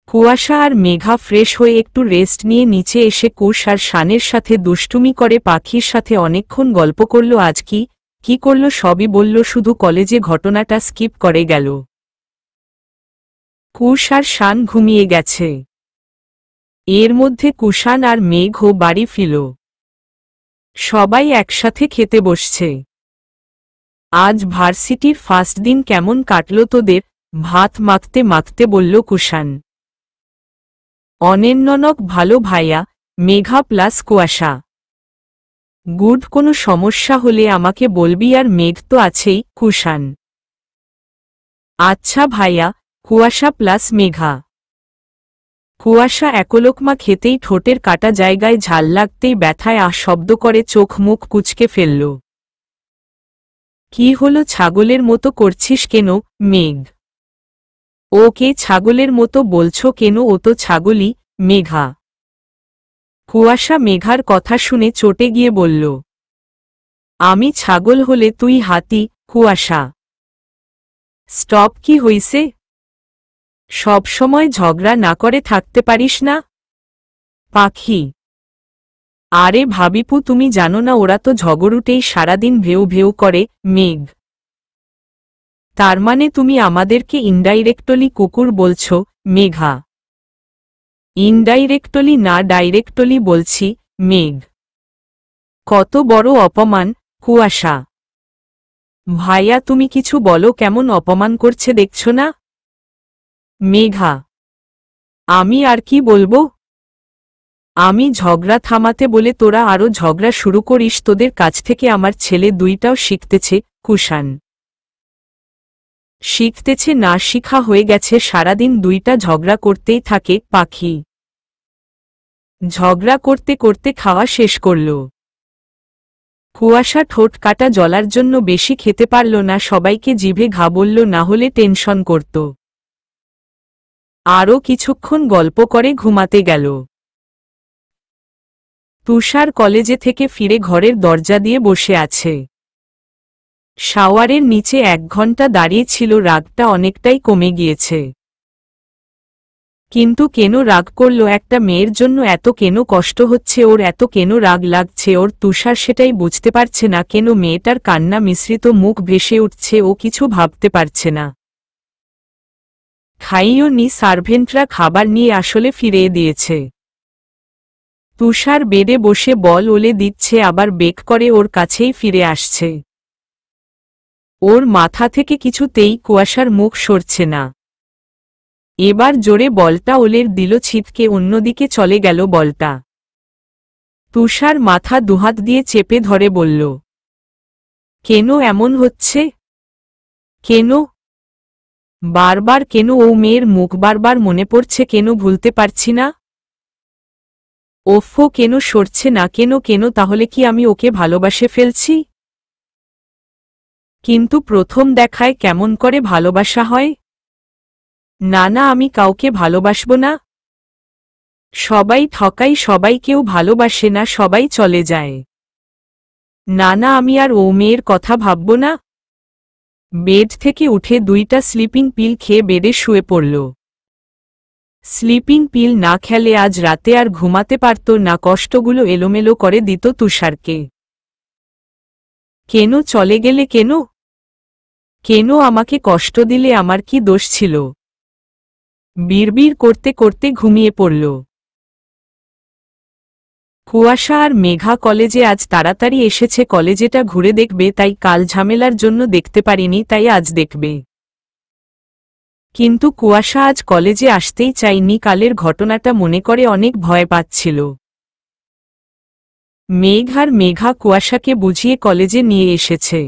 কুয়াশা আর মেঘা ফ্রেশ হয়ে একটু রেস্ট নিয়ে নিচে এসে কুশ আর শানের সাথে দুষ্টুমি করে পাখির সাথে অনেকক্ষণ গল্প করল। আজ কি করল সবই বলল, শুধু কলেজে ঘটনাটা স্কিপ করে গেল। কুশ আর শান ঘুমিয়ে গেছে। এর মধ্যে কুষাণ আর মেঘও বাড়ি ফিরল। সবাই একসাথে খেতে বসছে। আজ ভার্সিটির ফার্স্ট দিন কেমন কাটল তোদের? ভাত মাখতে মাখতে বলল কুষাণ। অনেন্ননক ভালো ভাইয়া, মেঘা প্লাস কুয়াশা। গুড, কোনো সমস্যা হলে আমাকে বলবি, আর মেঘ তো আছেই। কুষাণ। আচ্ছা ভাইয়া। কুয়াশা প্লাস মেঘা। কুয়াশা একলোকমা খেতেই ঠোঁটের কাটা জায়গায় ঝাল লাগতেই ব্যথায় শব্দ করে চোখ মুখ কুঁচকে ফেলল। কি হলো, ছাগলের মতো করছিস কেন? মেঘ। ওকে ছাগলের মতো বলছো কেন? ও তো ছাগলই। মেঘা। কুয়াশা মেঘার কথা শুনে চটে গিয়ে বলল, আমি ছাগল হলে তুই হাতি। কুয়াশা। স্টপ, কি হইছে? সবসময় ঝগড়া না করে থাকতে পারিস না? পাখি। আরে ভাবিপু, তুমি জানো না ওরা তো ঝগড়ুটেই সারাদিন ভেউ ভেউ করে। মেঘ। তার মানে তুমি আমাদেরকে ইনডাইরেক্টলি কুকুর বলছো? মেঘা। ইনডাইরেক্টলি না, ডাইরেক্টলি বলছি। মেঘ। কত বড় অপমান! কুয়াশা। ভাইয়া তুমি কিছু বলো, কেমন অপমান করছে দেখছ না? মেঘা। আমি আর কি বলবো? আমি ঝগড়া থামাতে বলে তোরা আরো ঝগড়া শুরু করিস। তোদের কাছ থেকে আমার ছেলে দুইটাও শিখতেছে। কুষাণ। শিখতেছে না, শিখা হয়ে গেছে, সারাদিন দুইটা ঝগড়া করতেই থাকে। পাখি। ঝগড়া করতে করতে খাওয়া শেষ করল। কুয়াশা ঠোঁট কাটা জলার জন্য বেশি খেতে পারল না, সবাইকে জিভে ঘা বলল, না হলে টেনশন করত। আরও কিছুক্ষণ গল্প করে ঘুমাতে গেল। তুষার কলেজে থেকে ফিরে ঘরের দরজা দিয়ে বসে আছে। শাওয়ারের নিচে 1 ঘন্টা দাঁড়িয়ে ছিল, রাগটা অনেকটাই কমে গিয়েছে। কিন্তু কেন রাগ করল? একটা মেয়ের জন্য এত কেন কষ্ট হচ্ছে ওর? এত কেন রাগ লাগছে ওর? তুষার সেটাই বুঝতে পারছে না। কেন মেয়েটার কান্না মিশ্রিত মুখ ভেসে উঠছে, ও কিছু ভাবতে পারছে না। খাইও নি, সার্ভেন্টরা খাবার নিয়ে আসলে ফিরিয়ে দিয়েছে। তুষার বেডে বসে বল ওলে দিচ্ছে, আবার বেক করে ওর কাছেই ফিরে আসছে। ওর মাথা থেকে কিছুতেই কুয়াশার মুখ সরছে না। এবার জোরে বলটা ওলের দিল ছিটকে, অন্যদিকে চলে গেল বলটা। তুষার মাথা দুহাত দিয়ে চেপে ধরে বলল, কেন এমন হচ্ছে? কেন? বারবার কেন? ও মেয়ের মুখ বারবার মনে পড়ছে, কেন ভুলতে পারছি না? ওফো, কেন সরছে না? কেন কেন? তাহলে কি আমি ওকে ভালোবাসে ফেলছি? কিন্তু প্রথম দেখায় কেমন করে ভালোবাসা হয়? না না, আমি কাউকে ভালোবাসব না। সবাই ঠকাই, সবাই, কেউ ভালোবাসে না, সবাই চলে যায়। না না, আমি আর ও মেয়ের কথা ভাবব না। বেড থেকে উঠে 2টা স্লিপিং পিল খেয়ে বেডে শুয়ে পড়ল। স্লিপিং পিল না খেলে আজ রাতে আর ঘুমাতে পারত না। কষ্টগুলো এলোমেলো করে দিত তুষারকে। কেন চলে গেলে? কেন? কেন আমাকে কষ্ট দিলে? আমার কি দোষ ছিল? বিড়বিড় করতে করতে ঘুমিয়ে পড়ল। কুয়াশা আর মেঘা কলেজে আজ তাড়াতাড়ি এসেছে। কলেজেটা ঘুরে দেখবে, তাই কাল ঝামেলার জন্য দেখতে পারিনি, তাই আজ দেখবে। কিন্তু কুয়াশা আজ কলেজে আসতেই চায়নি। কালের ঘটনাটা মনে করে অনেক ভয় পাচ্ছিল। মেঘ আর মেঘা কুয়াশাকে বুঝিয়ে কলেজে নিয়ে এসেছে।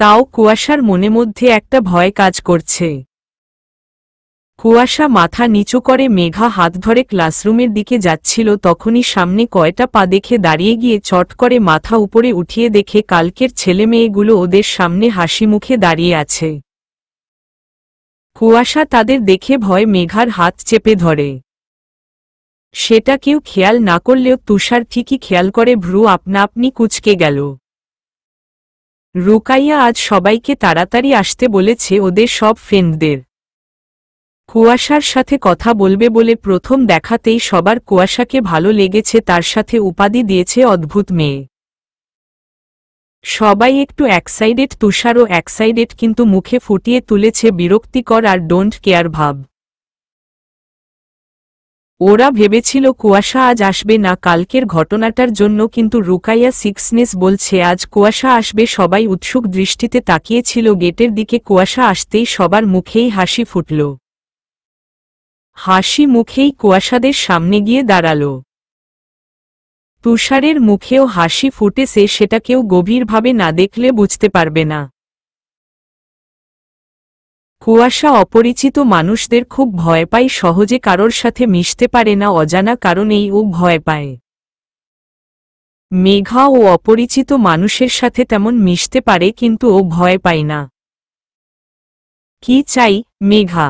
তাও কুয়াশার মনে মধ্যে একটা ভয় কাজ করছে। কুয়াশা মাথা নিচু করে মেঘা হাত ধরে ক্লাসরুমের দিকে যাচ্ছিল, তখনই সামনে কয়টা পা দেখে দাঁড়িয়ে গিয়ে চট করে মাথা উপরে উঠিয়ে দেখে কালকের ছেলেমেয়েগুলো ওদের সামনে হাসি মুখে দাঁড়িয়ে আছে। কুয়াশা তাদের দেখে ভয় মেঘার হাত চেপে ধরে। সেটা কেউ খেয়াল না করলেও তুষার ঠিকই খেয়াল করে, ভ্রু আপনা আপনি কুঁচকে গেল। রুকাইয়া আজ সবাইকে তাড়াতাড়ি আসতে বলেছে, ওদের সব ফ্রেন্ডদের। কুয়াশার সাথে কথা বলবে বলে প্রথম দেখাতেই সবার কুয়াশাকে ভালো লেগেছে, তার সাথে উপাধি দিয়েছে অদ্ভুত মেয়ে। সবাই একটু এক্সাইটেড, তুষারও এক্সাইটেড, কিন্তু মুখে ফুটিয়ে তুলেছে বিরক্তিকর আর ডোন্ট কেয়ার ভাব। ওরা ভেবেছিল কুয়াশা আজ আসবে না কালকের ঘটনাটার জন্য, কিন্তু রুকাইয়া সিক্সনেস বলছে আজ কুয়াশা আসবে। সবাই উৎসুক দৃষ্টিতে তাকিয়েছিল গেটের দিকে। কুয়াশা আসতেই সবার মুখেই হাসি ফুটল। হাসি মুখেই কুয়াশাদের সামনে গিয়ে দাঁড়াল। তুষারের মুখেও হাসি ফুটেছে, সেটা কেউ গভীরভাবে না দেখলে বুঝতে পারবে না। কুয়াশা অপরিচিত মানুষদের খুব ভয় পায়, সহজে কারোর সাথে মিশতে পারে না, অজানা কারণেই ও ভয় পায়। মেঘা ও অপরিচিত মানুষের সাথে তেমন মিশতে পারে, কিন্তু ও ভয় পায় না। কি চাই মেঘা?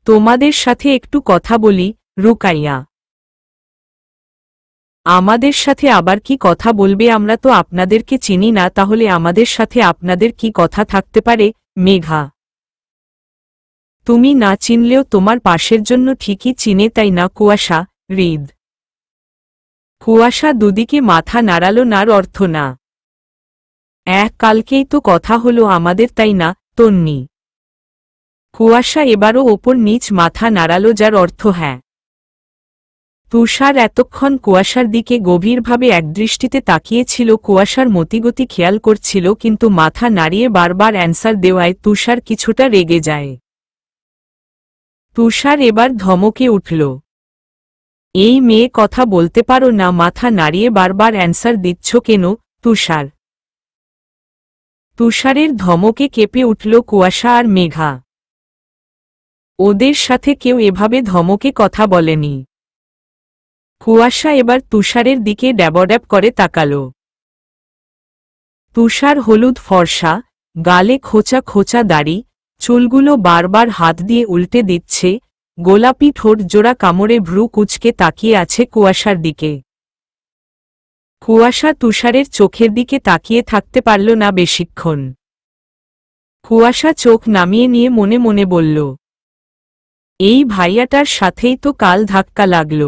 তোমাদের সাথে একটু কথা বলি। রুকাইয়া, আমাদের সাথে আবার কি কথা বলবে? আমরা তো আপনাদেরকে চিনি না, তাহলে আমাদের সাথে আপনাদের কি কথা থাকতে পারে? মেঘা, তুমি না চিনলেও তোমার পাশের জন্য ঠিকই চিনে, তাই না? কুয়াশা, হৃদ। কুয়াশা দুদিকে মাথা নাড়াল, নার অর্থ না। কালকেই তো কথা হলো আমাদের, তাই না তন্নি? কুয়াশা এবারও ওপর নিচ মাথা নাড়াল, যার অর্থ হ্যাঁ। তুষার এতক্ষণ কুয়াশার দিকে গভীরভাবে একদৃষ্টিতে তাকিয়েছিল, কুয়াশার মতিগতি খেয়াল করছিল, কিন্তু মাথা নাড়িয়ে বারবার অ্যান্সার দেওয়ায় তুষার কিছুটা রেগে যায়। তুষার এবার ধমকে উঠল, এই মেয়ে কথা বলতে পারো না? মাথা নাড়িয়ে বারবার অ্যান্সার দিচ্ছ কেন? তুষার। তুষারের ধমকে কেঁপে উঠল কুয়াশা আর মেঘা। ওদের সাথে কেউ এভাবে ধমকে কথা বলেনি। কুয়াশা এবার তুষারের দিকে ড্যাবড্যাব করে তাকাল। তুষার হলুদ ফর্সা, গালে খোঁচা খোঁচা দাড়ি, চুলগুলো বারবার হাত দিয়ে উল্টে দিচ্ছে, গোলাপি ঠোঁট জোড়া কামড়ে ভ্রু কুঁচকে তাকিয়ে আছে কুয়াশার দিকে। কুয়াশা তুষারের চোখের দিকে তাকিয়ে থাকতে পারল না বেশিক্ষণ। কুয়াশা চোখ নামিয়ে নিয়ে মনে মনে বলল, এই ভাইয়াটার সাথেই তো কাল ধাক্কা লাগল।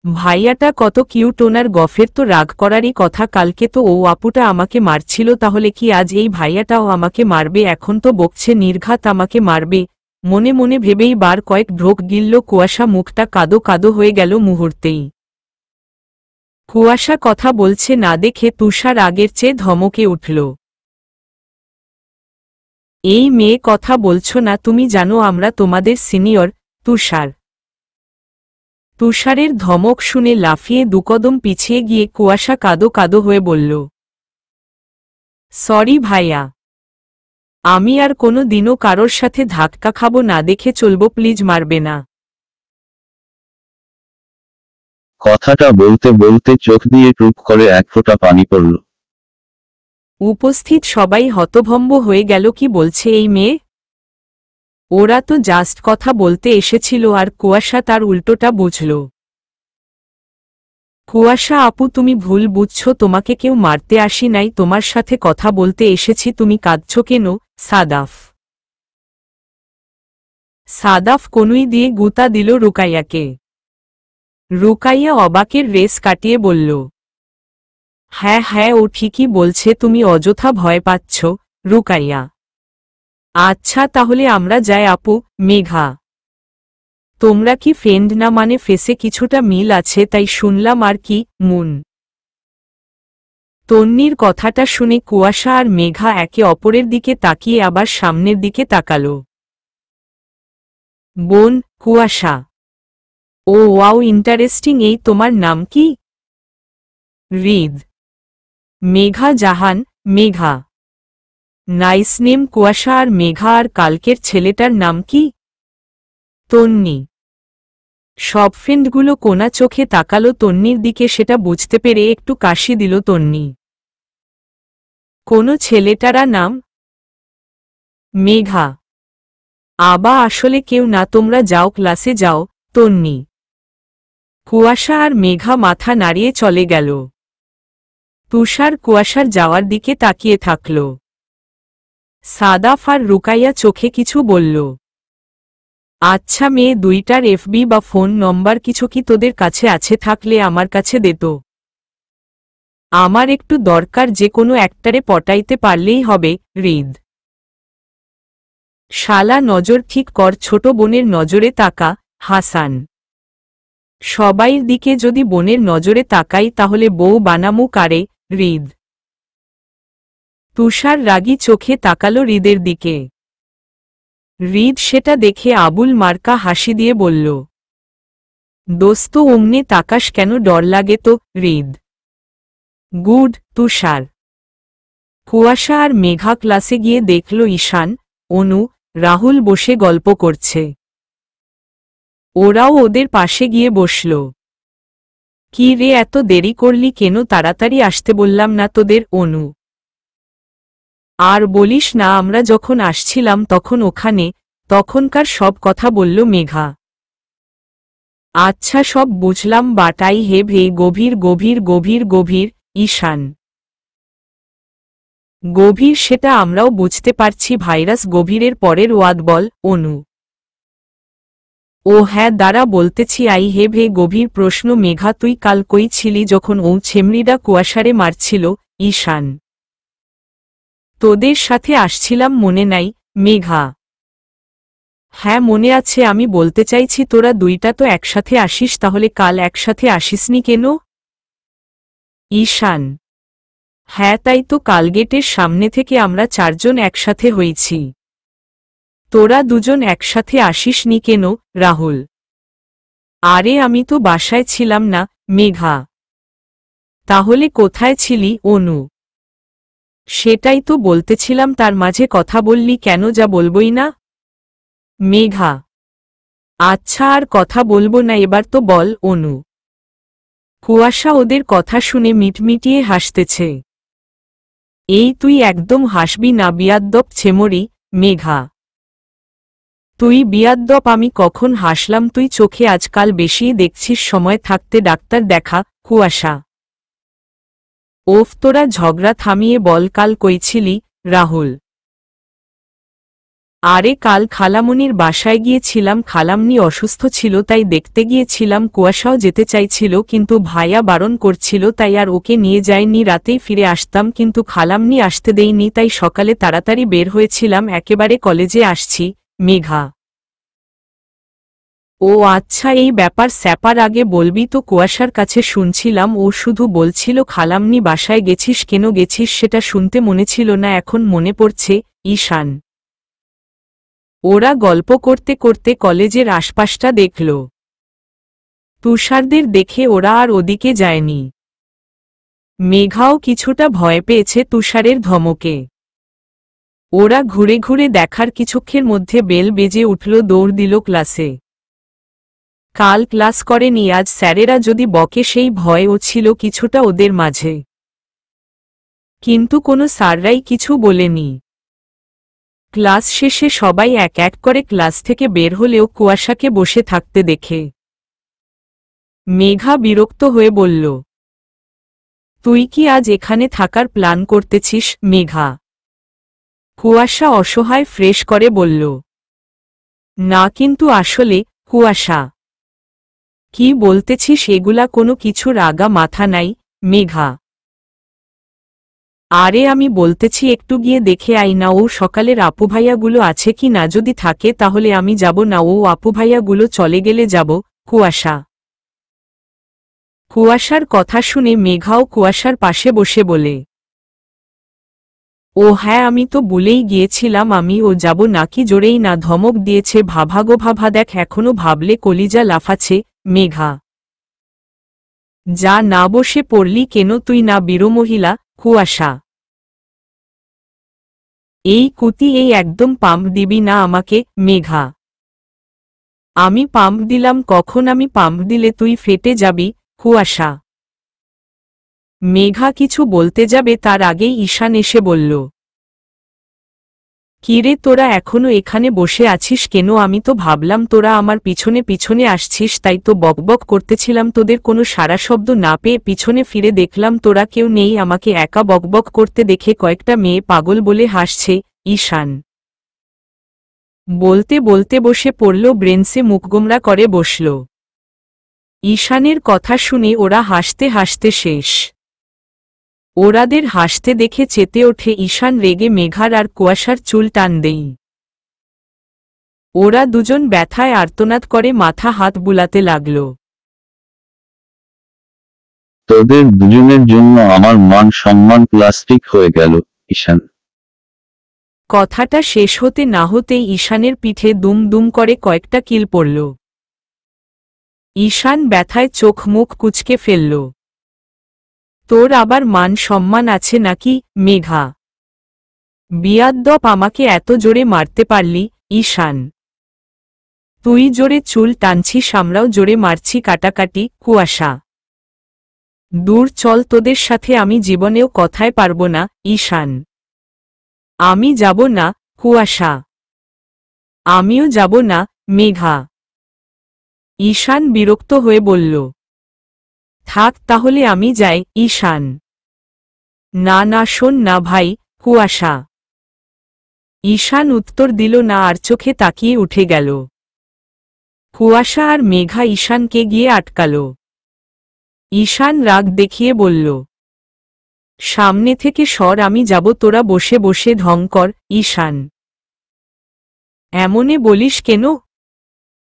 ভাইয়াটা কত কিউট, ওনার গফের তো রাগ করারই কথা। কালকে তো ও আপুটা আমাকে মারছিল, তাহলে কি আজ এই ভাইয়াটাও আমাকে মারবে? এখন তো বকছে নির্ঘাত আমাকে মারবে। মনে মনে ভেবেই বার কয়েক ঢোক গিলল কুয়াশা, মুখটা কাদো কাদো হয়ে গেল মুহূর্তেই। কুয়াশা কথা বলছে না দেখে তুষার আগের চেয়ে ধমকে উঠল, এই মেয়ে কথা বলছো না? তুমি জানো আমরা তোমাদের সিনিয়র। তুষার। তুষারের ধমক শুনে লাফিয়ে দুকদম পিছিয়ে গিয়ে কুয়াশা কাদো কাদো হয়ে বলল, সরি ভাইয়া, আমি আর কোনো দিনও কারোর সাথে ধাক্কা খাবো না, দেখে চলবো, প্লিজ মারবে না। কথাটা বলতে বলতে চোখ দিয়ে টুপ করে এক ফোঁটা পানি পড়ল। উপস্থিত সবাই হতভম্ব হয়ে গেল, কি বলছে এই মেয়ে? ওরা তো জাস্ট কথা বলতে এসেছিল, আর কুয়াশা তার উল্টোটা বুঝল। কুয়াশা আপু, তুমি ভুল বুঝছো, তোমাকে কেউ মারতে আসি নাই, তোমার সাথে কথা বলতে এসেছি। তুমি কাঁদছ কেন? সাদাফ। সাদাফ কনুই দিয়ে গুতা দিল রুকাইয়াকে। রুকাইয়া অবাকের রেস কাটিয়ে বলল, হ্যাঁ হ্যাঁ, ও ঠিকই বলছে, তুমি অযথা ভয় পাচ্ছ। রুকাইয়া, আচ্ছা তাহলে আমরা যাই আপু। মেঘা, তোমরা কি ফ্রেন্ড না? মানে ফেসে কিছুটা মিল আছে তাই শুনলাম, আর কি? মুন। তন্নির কথাটা শুনে কুয়াশা আর মেঘা একে অপরের দিকে তাকিয়ে আবার সামনের দিকে তাকাল। বোন কুয়াশা, ও ওয়াও ইন্টারেস্টিং, এই তোমার নাম কি? হৃদ। মেঘা জাহান। মেঘা, নাইস নেম কুয়াশা আর মেঘা। আর কালকের ছেলেটার নাম কি? তন্নি। সব ফ্রেন্ডগুলো কোনা চোখে তাকালো তন্নির দিকে, সেটা বুঝতে পেরে একটু কাশি দিল তন্নি। কোনো ছেলেটারা নাম? মেঘা। আবা আসলে কেউ না, তোমরা যাও, ক্লাসে যাও। তন্নি। কুয়াশা আর মেঘা মাথা নাড়িয়ে চলে গেল। তুষার কুয়াশার যাওয়ার দিকে তাকিয়ে থাকল। সাদাফ আর রুকাইয়া চোখে কিছু বলল। আচ্ছা মেয়ে দুইটার এফবি বা ফোন নম্বর কিছু কি তোদের কাছে আছে? থাকলে আমার কাছে দে তো। আমার একটু দরকার, যে কোনো একটারে পটাইতে পারলেই হবে। হৃদ। শালা নজর ঠিক কর, ছোট বোনের নজরে তাকা। হাসান। সবাইর দিকে যদি বোনের নজরে তাকাই তাহলে বউ বানামু কারে? হৃদ। তুষার রাগী চোখে তাকালো হৃদের দিকে। হৃদ সেটা দেখে আবুল মার্কা হাসি দিয়ে বলল, দোস্ত অমনে তাকাস কেন, ডর লাগে তো? হৃদ। গুড। তুষার। কুয়াশা আর মেঘা ক্লাসে গিয়ে দেখল ঈশান, অনু, রাহুল বসে গল্প করছে। ওরাও ওদের পাশে গিয়ে বসল। কি রে, এত দেরি করলি কেন? তাড়াতাড়ি আসতে বললাম না তোদের? অনু। আর বলিস না, আমরা যখন আসছিলাম তখন ওখানে, তখনকার সব কথা বলল মেঘা। আচ্ছা সব বুঝলাম, বাটাই হে ভে গভীর গভীর গভীর গভীর। ঈশান। গভীর সেটা আমরাও বুঝতে পারছি, ভাইরাস গভীরের পরের ওয়াদ বল। অনু। ও হ্যাঁ দাঁড়া বলতেছি, আই হে ভে গভীর। প্রশ্ন, মেঘা তুই কাল কই ছিলি যখন ও ছেমরিডা কুয়াশারে মারছিল? ঈশান। তোদের সাথে আসছিলাম, মনে নাই? মেঘা। হ্যাঁ মনে আছে, আমি বলতে চাইছি তোরা দুইটা তো একসাথে আসিস, তাহলে কাল একসাথে আসিসনি কেন? ঈশান। হ্যাঁ তাই তো, কাল গেটের সামনে থেকে আমরা চারজন একসাথে হয়েছি। তোরা দুজন একসাথে আসিসনি কেন? রাহুল। আরে আমি তো বাসায় ছিলাম না। মেঘা। তাহলে কোথায় ছিলি? অনু। সেটাই তো বলতেছিলাম, তার মাঝে কথা বললি কেন? যা বলবই না। মেঘা। আচ্ছা আর কথা বলবো না, এবার তো বল। অনু। কুয়াশা ওদের কথা শুনে মিটমিটিয়ে হাসতেছে। এই তুই একদম হাসবি না, বিয়াদ্দপ ছেমরি। মেঘা। তুই বিয়াদ্দপ? আমি কখন হাসলাম? তুই চোখে আজকাল বেশিই দেখছিস, সময় থাকতে ডাক্তার দেখা। কুয়াশা। ওফ তোরা ঝগড়া থামিয়ে বল, কাল কইছিলি? রাহুল। আরে কাল খালামণির বাসায় গিয়েছিলাম, খালামণি অসুস্থ ছিল তাই দেখতে গিয়েছিলাম। কুয়াশাও যেতে চাইছিল কিন্তু ভাইয়া বারণ করছিল, তাই আর ওকে নিয়ে যায়নি। রাতেই ফিরে আসতাম কিন্তু খালামণি আসতে দেয়নি, তাই সকালে তাড়াতাড়ি বের হয়েছিলাম, একেবারে কলেজে আসছি। মেঘা। ও আচ্ছা এই ব্যাপার স্যাপার, আগে বলবি তো। কুয়াশার কাছে শুনছিলাম ও শুধু বলছিল খালামণি বাসায় গেছিস, কেন গেছিস সেটা শুনতে মনে ছিল না, এখন মনে পড়ছে। ঈশান। ওরা গল্প করতে করতে কলেজের আশপাশটা দেখল। তুষারদের দেখে ওরা আর ওদিকে যায়নি। মেঘাও কিছুটা ভয় পেয়েছে তুষারের ধমকে। ওরা ঘুরে ঘুরে দেখার কিছুক্ষণের মধ্যে বেল বেজে উঠল, দৌড় দিল ক্লাসে। কাল ক্লাস করেনি, আজ স্যারেরা যদি বকে সেই ভয়ও ছিল কিছুটা ওদের মাঝে। কিন্তু কোনো স্যাররাই কিছু বলেনি। ক্লাস শেষে সবাই এক এক করে ক্লাস থেকে বের হলেও কুয়াশাকে বসে থাকতে দেখে মেঘা বিরক্ত হয়ে বলল, তুই কি আজ এখানে থাকার প্ল্যান করতেছিস? মেঘা। কুয়াশা অসহায় ফ্রেশ করে বলল, না কিন্তু আসলে। কুয়াশা। কি বলতেছিস এগুলা? কোনো কিছুর আগা মাথা নাই। মেঘা। আরে আমি বলতেছি একটু গিয়ে দেখে আই না, ও সকালের আপুভাইয়াগুলো আছে কি না, যদি থাকে তাহলে আমি যাব না, ও আপুভাইয়াগুলো চলে গেলে যাব। কুয়াশা। কুয়াশার কথা শুনে মেঘাও কুয়াশার পাশে বসে বলে, ও হ্যাঁ আমি তো বলেই গিয়েছিলাম আমি ও যাব, নাকি জোরেই না ধমক দিয়েছে। ভাভা গো ভাভা, দেখ এখনো ভাবলে কলিজা লাফাচ্ছে। মেঘা। যা না বসে পড়লি কেন তুই? না বীরমহিলা। কুয়াশা। এই কুতি এই একদম পাম্প দিবি না আমাকে মেঘা। আমি পাম্প দিলাম কখন? আমি পাম্প দিলে তুই ফেটে যাবি। কুয়াশা। মেঘা কিছু বলতে যাবে তার আগেই ঈশান এসে বলল, কিরে তোরা এখনো এখানে বসে আছিস কেন? আমি তো ভাবলাম তোরা আমার পিছনে পিছনে আসছিস, তাই তো বকবক করতেছিলাম। তোদের কোনো সারা শব্দ না পেয়ে পিছনে ফিরে দেখলাম তোরা কেউ নেই। আমাকে একা বকবক করতে দেখে কয়েকটা মেয়ে পাগল বলে হাসছে। ঈশান বলতে বলতে বসে পড়ল, ব্রেন্সে মুখগোমরা করে বসল। ঈশানের কথা শুনে ওরা হাসতে হাসতে শেষ। ওরাদের হাসতে দেখে চেতে ওঠে ঈশান, রেগে মেঘার আর কুয়াশার চুল টান দেই। ওরা দুজন ব্যথায় আর্তনাদ করে মাথা হাত বুলাতে লাগল। তোদের দুজনের জন্য আমার মান সম্মান প্লাস্টিক হয়ে গেল। ঈশান কথাটা শেষ হতে না হতেই ঈশানের পিঠে দুম দুম করে কয়েকটা কিল পড়ল। ঈশান ব্যথায় চোখ মুখ কুঁচকে ফেলল। তোর আবার মান সম্মান আছে নাকি মেঘা? বিয়াদ্দপ, আমাকে এত জোরে মারতে পারলি? ঈশান তুই জোরে চুল টানছিস, আমরাও জোরে মারছি কাটাকাটি। কুয়াশা দূর চল, তোদের সাথে আমি জীবনেও কথায় পারব না। ঈশান আমি যাব না। কুয়াশা আমিও যাব না। মেঘা ঈশান বিরক্ত হয়ে বলল, থাক তাহলে আমি যাই। ঈশান না না, শোন না ভাই। কুয়াশা ঈশান উত্তর দিল না আর চোখে তাকিয়ে উঠে গেল। কুয়াশা আর মেঘা ঈশানকে গিয়ে আটকাল। ঈশান রাগ দেখিয়ে বলল, সামনে থেকে সর, আমি যাব। তোরা বসে বসে ঢং কর। ঈশান এমনে বলিস কেন?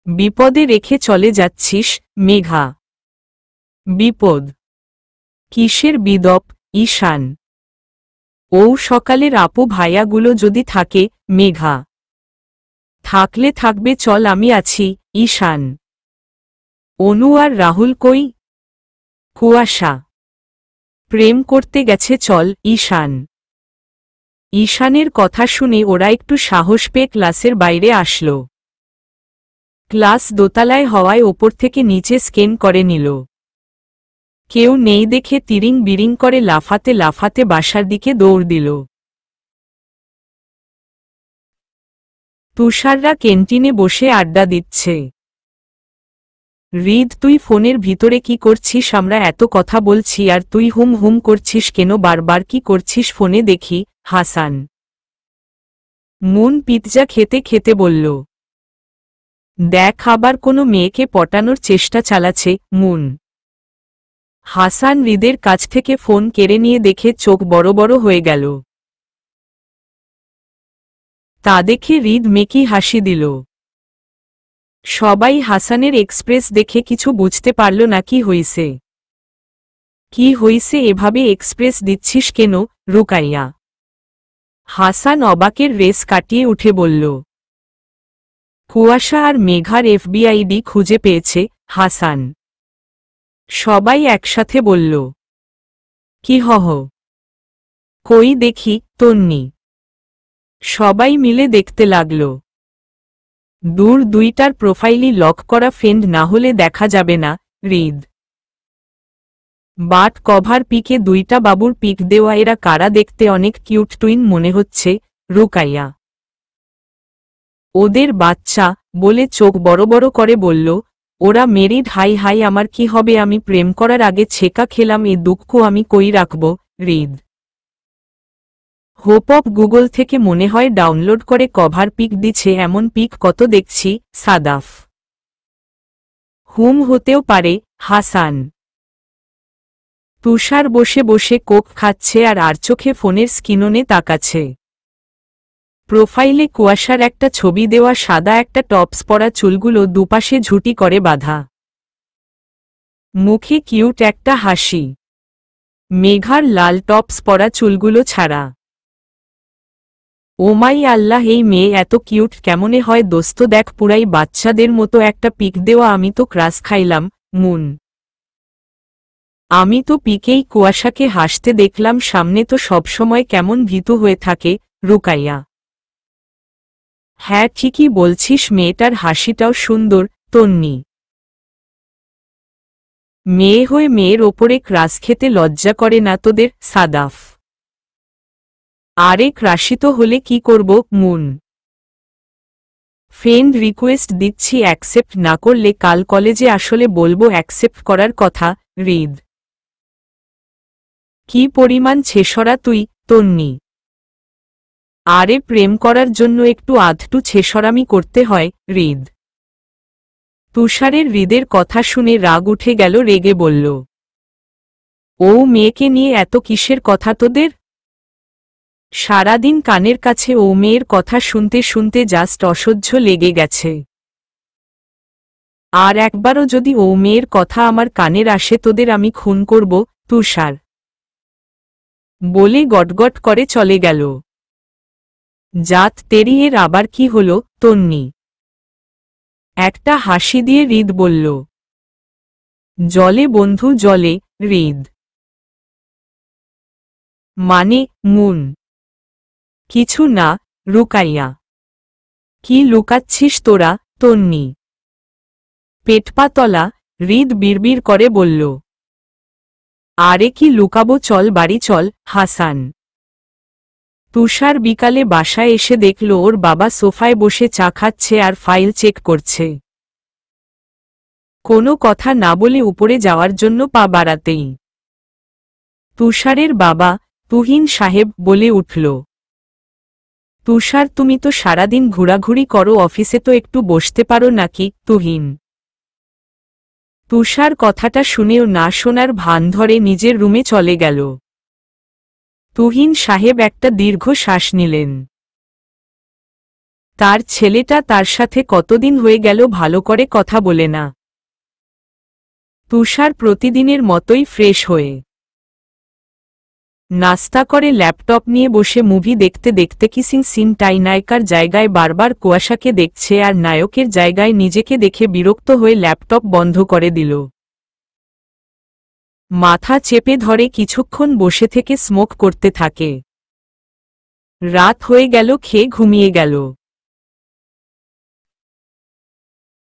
বিপদে রেখে চলে যাচ্ছিস। মেঘা বিপদ? কিসের বিদপ? ঈশান ও সকালের আপু ভাইয়াগুলো যদি থাকে। মেঘা থাকলে থাকবে, চল আমি আছি। ঈশান অনু আর রাহুল কই? কুয়াশা প্রেম করতে গেছে, চল। ঈশান ঈশানের কথা শুনে ওরা একটু সাহস পেয়ে ক্লাসের বাইরে আসল। ক্লাস দোতলায় হওয়ায় ওপর থেকে নিচে স্ক্যান করে নিল। কেউ নেই দেখে তিরিং বিরিং করে লাফাতে লাফাতে বাসার দিকে দৌড় দিল। তুষাররা ক্যান্টিনে বসে আড্ডা দিচ্ছে। হৃদ, তুই ফোনের ভিতরে কি করছিস? আমরা এত কথা বলছি আর তুই হুম হুম করছিস কেন? বারবার কি করছিস ফোনে দেখি? হাসান মুন পিৎজা খেতে খেতে বলল, দেখ আবার কোনো মেয়েকে পটানোর চেষ্টা চালাচ্ছে। মুন হাসান হৃদের কাছ থেকে ফোন কেড়ে নিয়ে দেখে চোখ বড় বড় হয়ে গেল। তা দেখে হৃদ মেকি হাসি দিল। সবাই হাসানের এক্সপ্রেস দেখে কিছু বুঝতে পারল না কি হইছে। কি হইছে, এভাবে এক্সপ্রেস দিচ্ছিস কেন? রুকাইয়া হাসান অবাকের রেস কাটিয়ে উঠে বলল, কুয়াশা আর মেঘার এফবিআইডি খুঁজে পেয়েছে। হাসান সবাই একসাথে বলল, কি হহ? কই দেখি। তন্নি সবাই মিলে দেখতে লাগল। দূর, দুইটার প্রোফাইলই লক করা, ফ্রেন্ড না হলে দেখা যাবে না। হৃদ বাট কভার পিকে দুইটা বাবুর পিক দেওয়া, এরা কারা? দেখতে অনেক কিউট টুইন মনে হচ্ছে। রুকাইয়া ওদের বাচ্চা বলে চোখ বড় বড় করে বলল, ওরা মেরিড। হাই হাই, আমার কি হবে? আমি প্রেম করার আগে ছেকা খেলাম, এ দুঃখ আমি কই রাখব? হৃদ হোপঅপ গুগল থেকে মনে হয় ডাউনলোড করে কভার পিক দিচ্ছে। এমন পিক কত দেখছি। সাদাফ হুম হতেও পারে। হাসান তুষার বসে বসে কোক খাচ্ছে আর চোখে ফোনের স্ক্রিনে তাকাচ্ছে। প্রোফাইলে কুয়াশার একটা ছবি দেওয়া, সাদা একটা টপস পরা, চুলগুলো দুপাশে ঝুটি করে বাঁধা, মুখে কিউট একটা হাসি। মেঘার লাল টপস পরা, চুলগুলো ছাড়া। ওমাই আল্লাহ, এই মেয়ে এত কিউট কেমনে হয়? দোস্ত দেখ, পুরাই বাচ্চাদের মতো একটা পিক দেওয়া। আমি তো ক্রাশ খাইলাম। মুন আমি তো পিকেই কুয়াশাকে হাসতে দেখলাম, সামনে তো সবসময় কেমন ভীতু হয়ে থাকে। রুকাইয়া। হ্যাঁ ঠিকই বলছিস, মেয়েটার হাসিটাও সুন্দর। তন্নি। মেয়ে হয়ে মেয়ের ওপরে ক্রাশ খেতে লজ্জা করে না তোদের? সাদাফ। আরে ক্রাশিত হলে কি করব? মুন। ফ্রেন্ড রিকোয়েস্ট দিচ্ছি, অ্যাকসেপ্ট না করলে কাল কলেজে আসলে বলবো অ্যাকসেপ্ট করার কথা। হৃদ। কি পরিমাণ ছেসরা তুই, তন্নি। আরে প্রেম করার জন্য একটু আধটু ছেসরামি করতে হয়। হৃদ। তুষারের হৃদের কথা শুনে রাগ উঠে গেল, রেগে বলল, ও মেয়েকে নিয়ে এত কিসের কথা তোদের? সারাদিন কানের কাছে ও মেয়ের কথা শুনতে শুনতে জাস্ট অসহ্য লেগে গেছে। আর একবারও যদি ও মেয়ের কথা আমার কানের আসে তোদের আমি খুন করব। তুষার। বলে গটগট করে চলে গেল। জাত তেরি, এর আবার কি হল? তন্নি। একটা হাসি দিয়ে হৃদ বলল, জলে বন্ধু জলে। হৃদ। মানে? মুন। কিছু না। রুকাইয়া। কি লুকাচ্ছিস তোরা? তন্নি। পেটপাতলা। হৃদ বিড়বিড় করে বলল, আরে কি লুকাবো, চল বাড়ি চল। হাসান। তুষার বিকালে বাসায় এসে দেখল ওর বাবা সোফায় বসে চা খাচ্ছে আর ফাইল চেক করছে। কোনো কথা না বলে উপরে যাওয়ার জন্য পা বাড়াতেই তুষারের বাবা, তুহিন সাহেব, বলে উঠল, তুষার তুমি তো সারাদিন ঘোরাঘুরি করো, অফিসে তো একটু বসতে পারো নাকি? তুহিন। তুষার কথাটা শুনেও না শোনার ভান ধরে নিজের রুমে চলে গেল। তুহিন সাহেব একটা দীর্ঘ শ্বাস নিলেন। তার ছেলেটা তার সাথে কতদিন হয়ে গেল ভালো করে কথা বলে না। তুষার প্রতিদিনের মতোই ফ্রেশ হয়ে নাস্তা করে ল্যাপটপ নিয়ে বসে মুভি দেখতে দেখতে কিসিং সিনটাই নায়িকার জায়গায় বারবার কুয়াশাকে দেখছে আর নায়কের জায়গায় নিজেকে দেখে বিরক্ত হয়ে ল্যাপটপ বন্ধ করে দিল। মাথা চেপে ধরে কিছুক্ষণ বসে থেকে স্মোক করতে থাকে। রাত হয়ে গেল, খেয়ে ঘুমিয়ে গেল।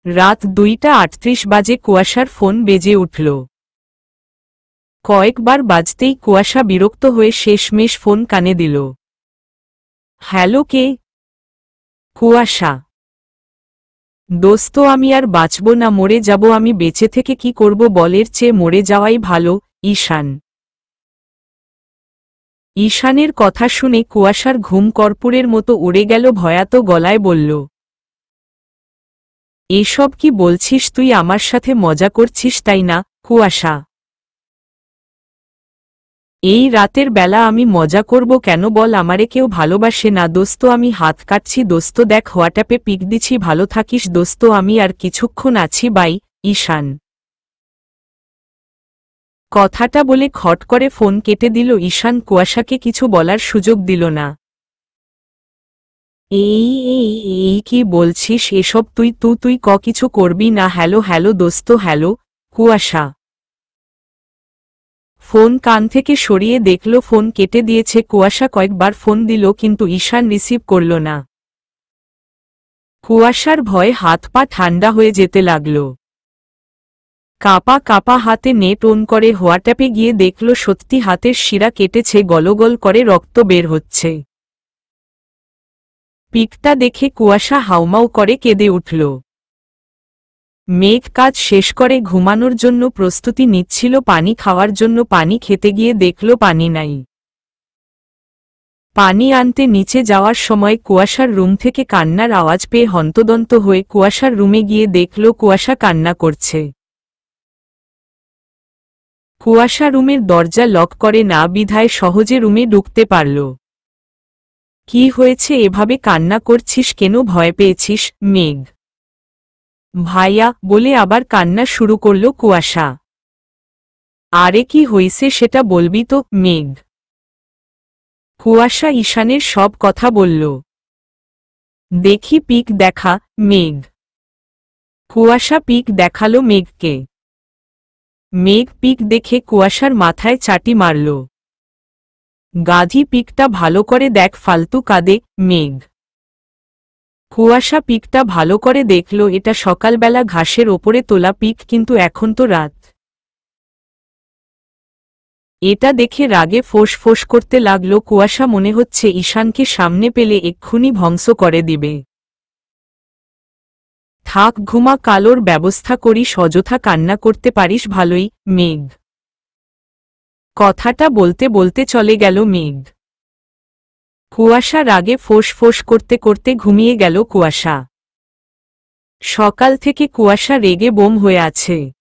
রাত 2:38 বাজে কুয়াশার ফোন বেজে উঠল। কয়েকবার বাজতেই কুয়াশা বিরক্ত হয়ে শেষমেশ ফোন কানে দিল। হ্যালো, কে? কুয়াশা। দোস্ত আমি আর বাঁচব না, মরে যাব আমি। বেঁচে থেকে কি করব বলের চেয়ে মরে যাওয়াই ভালো। ঈশান। ঈশানের কথা শুনে কুয়াশার ঘুম কর্পূরের মতো উড়ে গেল, ভয়াত গলায় বলল, এসব কি বলছিস তুই? আমার সাথে মজা করছিস তাই না? কুয়াশা। এই রাতের বেলা আমি মজা করব কেন বল? আমারে কেউ ভালোবাসে না দোস্ত, আমি হাত কাটছি দোস্ত, দেখ হোয়াটসঅ্যাপে পিক দিছি, ভালো থাকিস দোস্ত, আমি আর কিছুক্ষণ আছি বাই। ঈশান। কথাটা বলে খট করে ফোন কেটে দিল। ঈশান কুয়াশাকে কিছু বলার সুযোগ দিল না। এই এই এই কি বলছিস এসব? তুই কিছু করবি না? হ্যালো হ্যালো দোস্ত, হ্যালো। কুয়াশা ফোন কান থেকে সরিয়ে দেখল ফোন কেটে দিয়েছে। কুয়াশা কয়েকবার ফোন দিল কিন্তু ঈশান রিসিভ করল না। কুয়াশার ভয়ে হাত পা ঠান্ডা হয়ে যেতে লাগল। কাপা কাপা হাতে নেট অন করে হোয়াটসঅ্যাপে গিয়ে দেখল সত্যি হাতের শিরা কেটেছে, গলগল করে রক্ত বের হচ্ছে। পিকটা দেখে কুয়াশা হাউমাউ করে কেঁদে উঠল। মেঘ কাজ শেষ করে ঘুমানোর জন্য প্রস্তুতি নিচ্ছিল পানি খাওয়ার জন্য। পানি খেতে গিয়ে দেখল পানি নাই। পানি আনতে নিচে যাওয়ার সময় কুয়াশার রুম থেকে কান্নার আওয়াজ পেয়ে হন্তদন্ত হয়ে কুয়াশার রুমে গিয়ে দেখল কুয়াশা কান্না করছে। কুয়াশা রুমের দরজা লক করে না বিধায় সহজে রুমে ঢুকতে পারল। কি হয়েছে, এভাবে কান্না করছিস কেন? ভয় পেয়েছিস? মেঘ। ভাইয়া, বলে আবার কান্না শুরু করল কুয়াশা। আরে কি হইছে সেটা বলবি তো? মেঘ। কুয়াশা ঈশানের সব কথা বলল। দেখি পিক দেখা। মেঘ। কুয়াশা পিক দেখালো মেঘকে। মেঘ পিক দেখে কুয়াশার মাথায় চাটি মারল। গাধি পিকটা ভালো করে দেখ, ফালতু কাঁদে। মেঘ। কুয়াশা পিকটা ভালো করে দেখল, এটা সকালবেলা ঘাসের ওপরে তোলা পিক, কিন্তু এখন তো রাত। এটা দেখে রাগে ফোঁস ফোঁস করতে লাগলো কুয়াশা, মনে হচ্ছে ঈশানকে সামনে পেলে এক্ষুনি ধ্বংস করে দিবে। থাক, ঘুমা, কালোর ব্যবস্থা করিস, অযথা কান্না করতে পারিস ভালোই। মেঘ। কথাটা বলতে বলতে চলে গেল মেঘ। কুয়াশা রাগে ফোঁস ফোঁস করতে করতে ঘুমিয়ে গেল কুয়াশা। সকাল থেকে কুয়াশা রেগে বোম হয়ে আছে।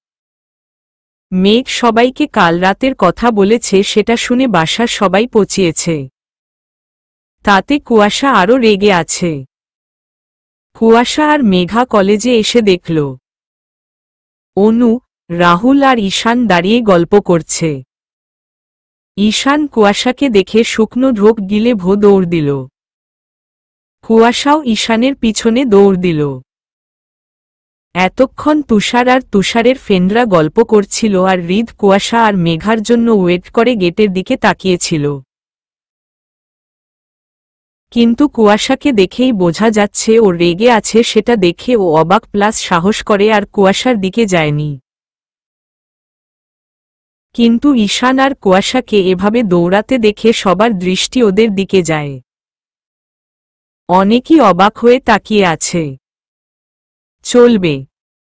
মেঘ সবাইকে কাল রাতের কথা বলেছে, সেটা শুনে বাসার সবাই পচিয়েছে। তাতে কুয়াশা আরও রেগে আছে। কুয়াশা আর মেঘা কলেজে এসে দেখল অনু, রাহুল আর ঈশান দাঁড়িয়ে গল্প করছে। ঈশান কুয়াশাকে দেখে শুকনো ঢোক গিলে ভো দৌড় দিল। কুয়াশাও ঈশানের পিছনে দৌড় দিল। এতক্ষণ তুষার আর তুষারের ফ্রেন্ডরা গল্প করছিল, আর হৃদ কুয়াশা আর মেঘার জন্য ওয়েট করে গেটের দিকে তাকিয়েছিল। কিন্তু কুয়াশাকে দেখেই বোঝা যাচ্ছে ও রেগে আছে, সেটা দেখে ও অবাক প্লাস সাহস করে আর কুয়াশার দিকে যায়নি। কিন্তু ঈশান আর কুয়াশাকে এভাবে দৌড়াতে দেখে সবার দৃষ্টি ওদের দিকে যায়। অনেকেই অবাক হয়ে তাকিয়ে আছে। চলবে।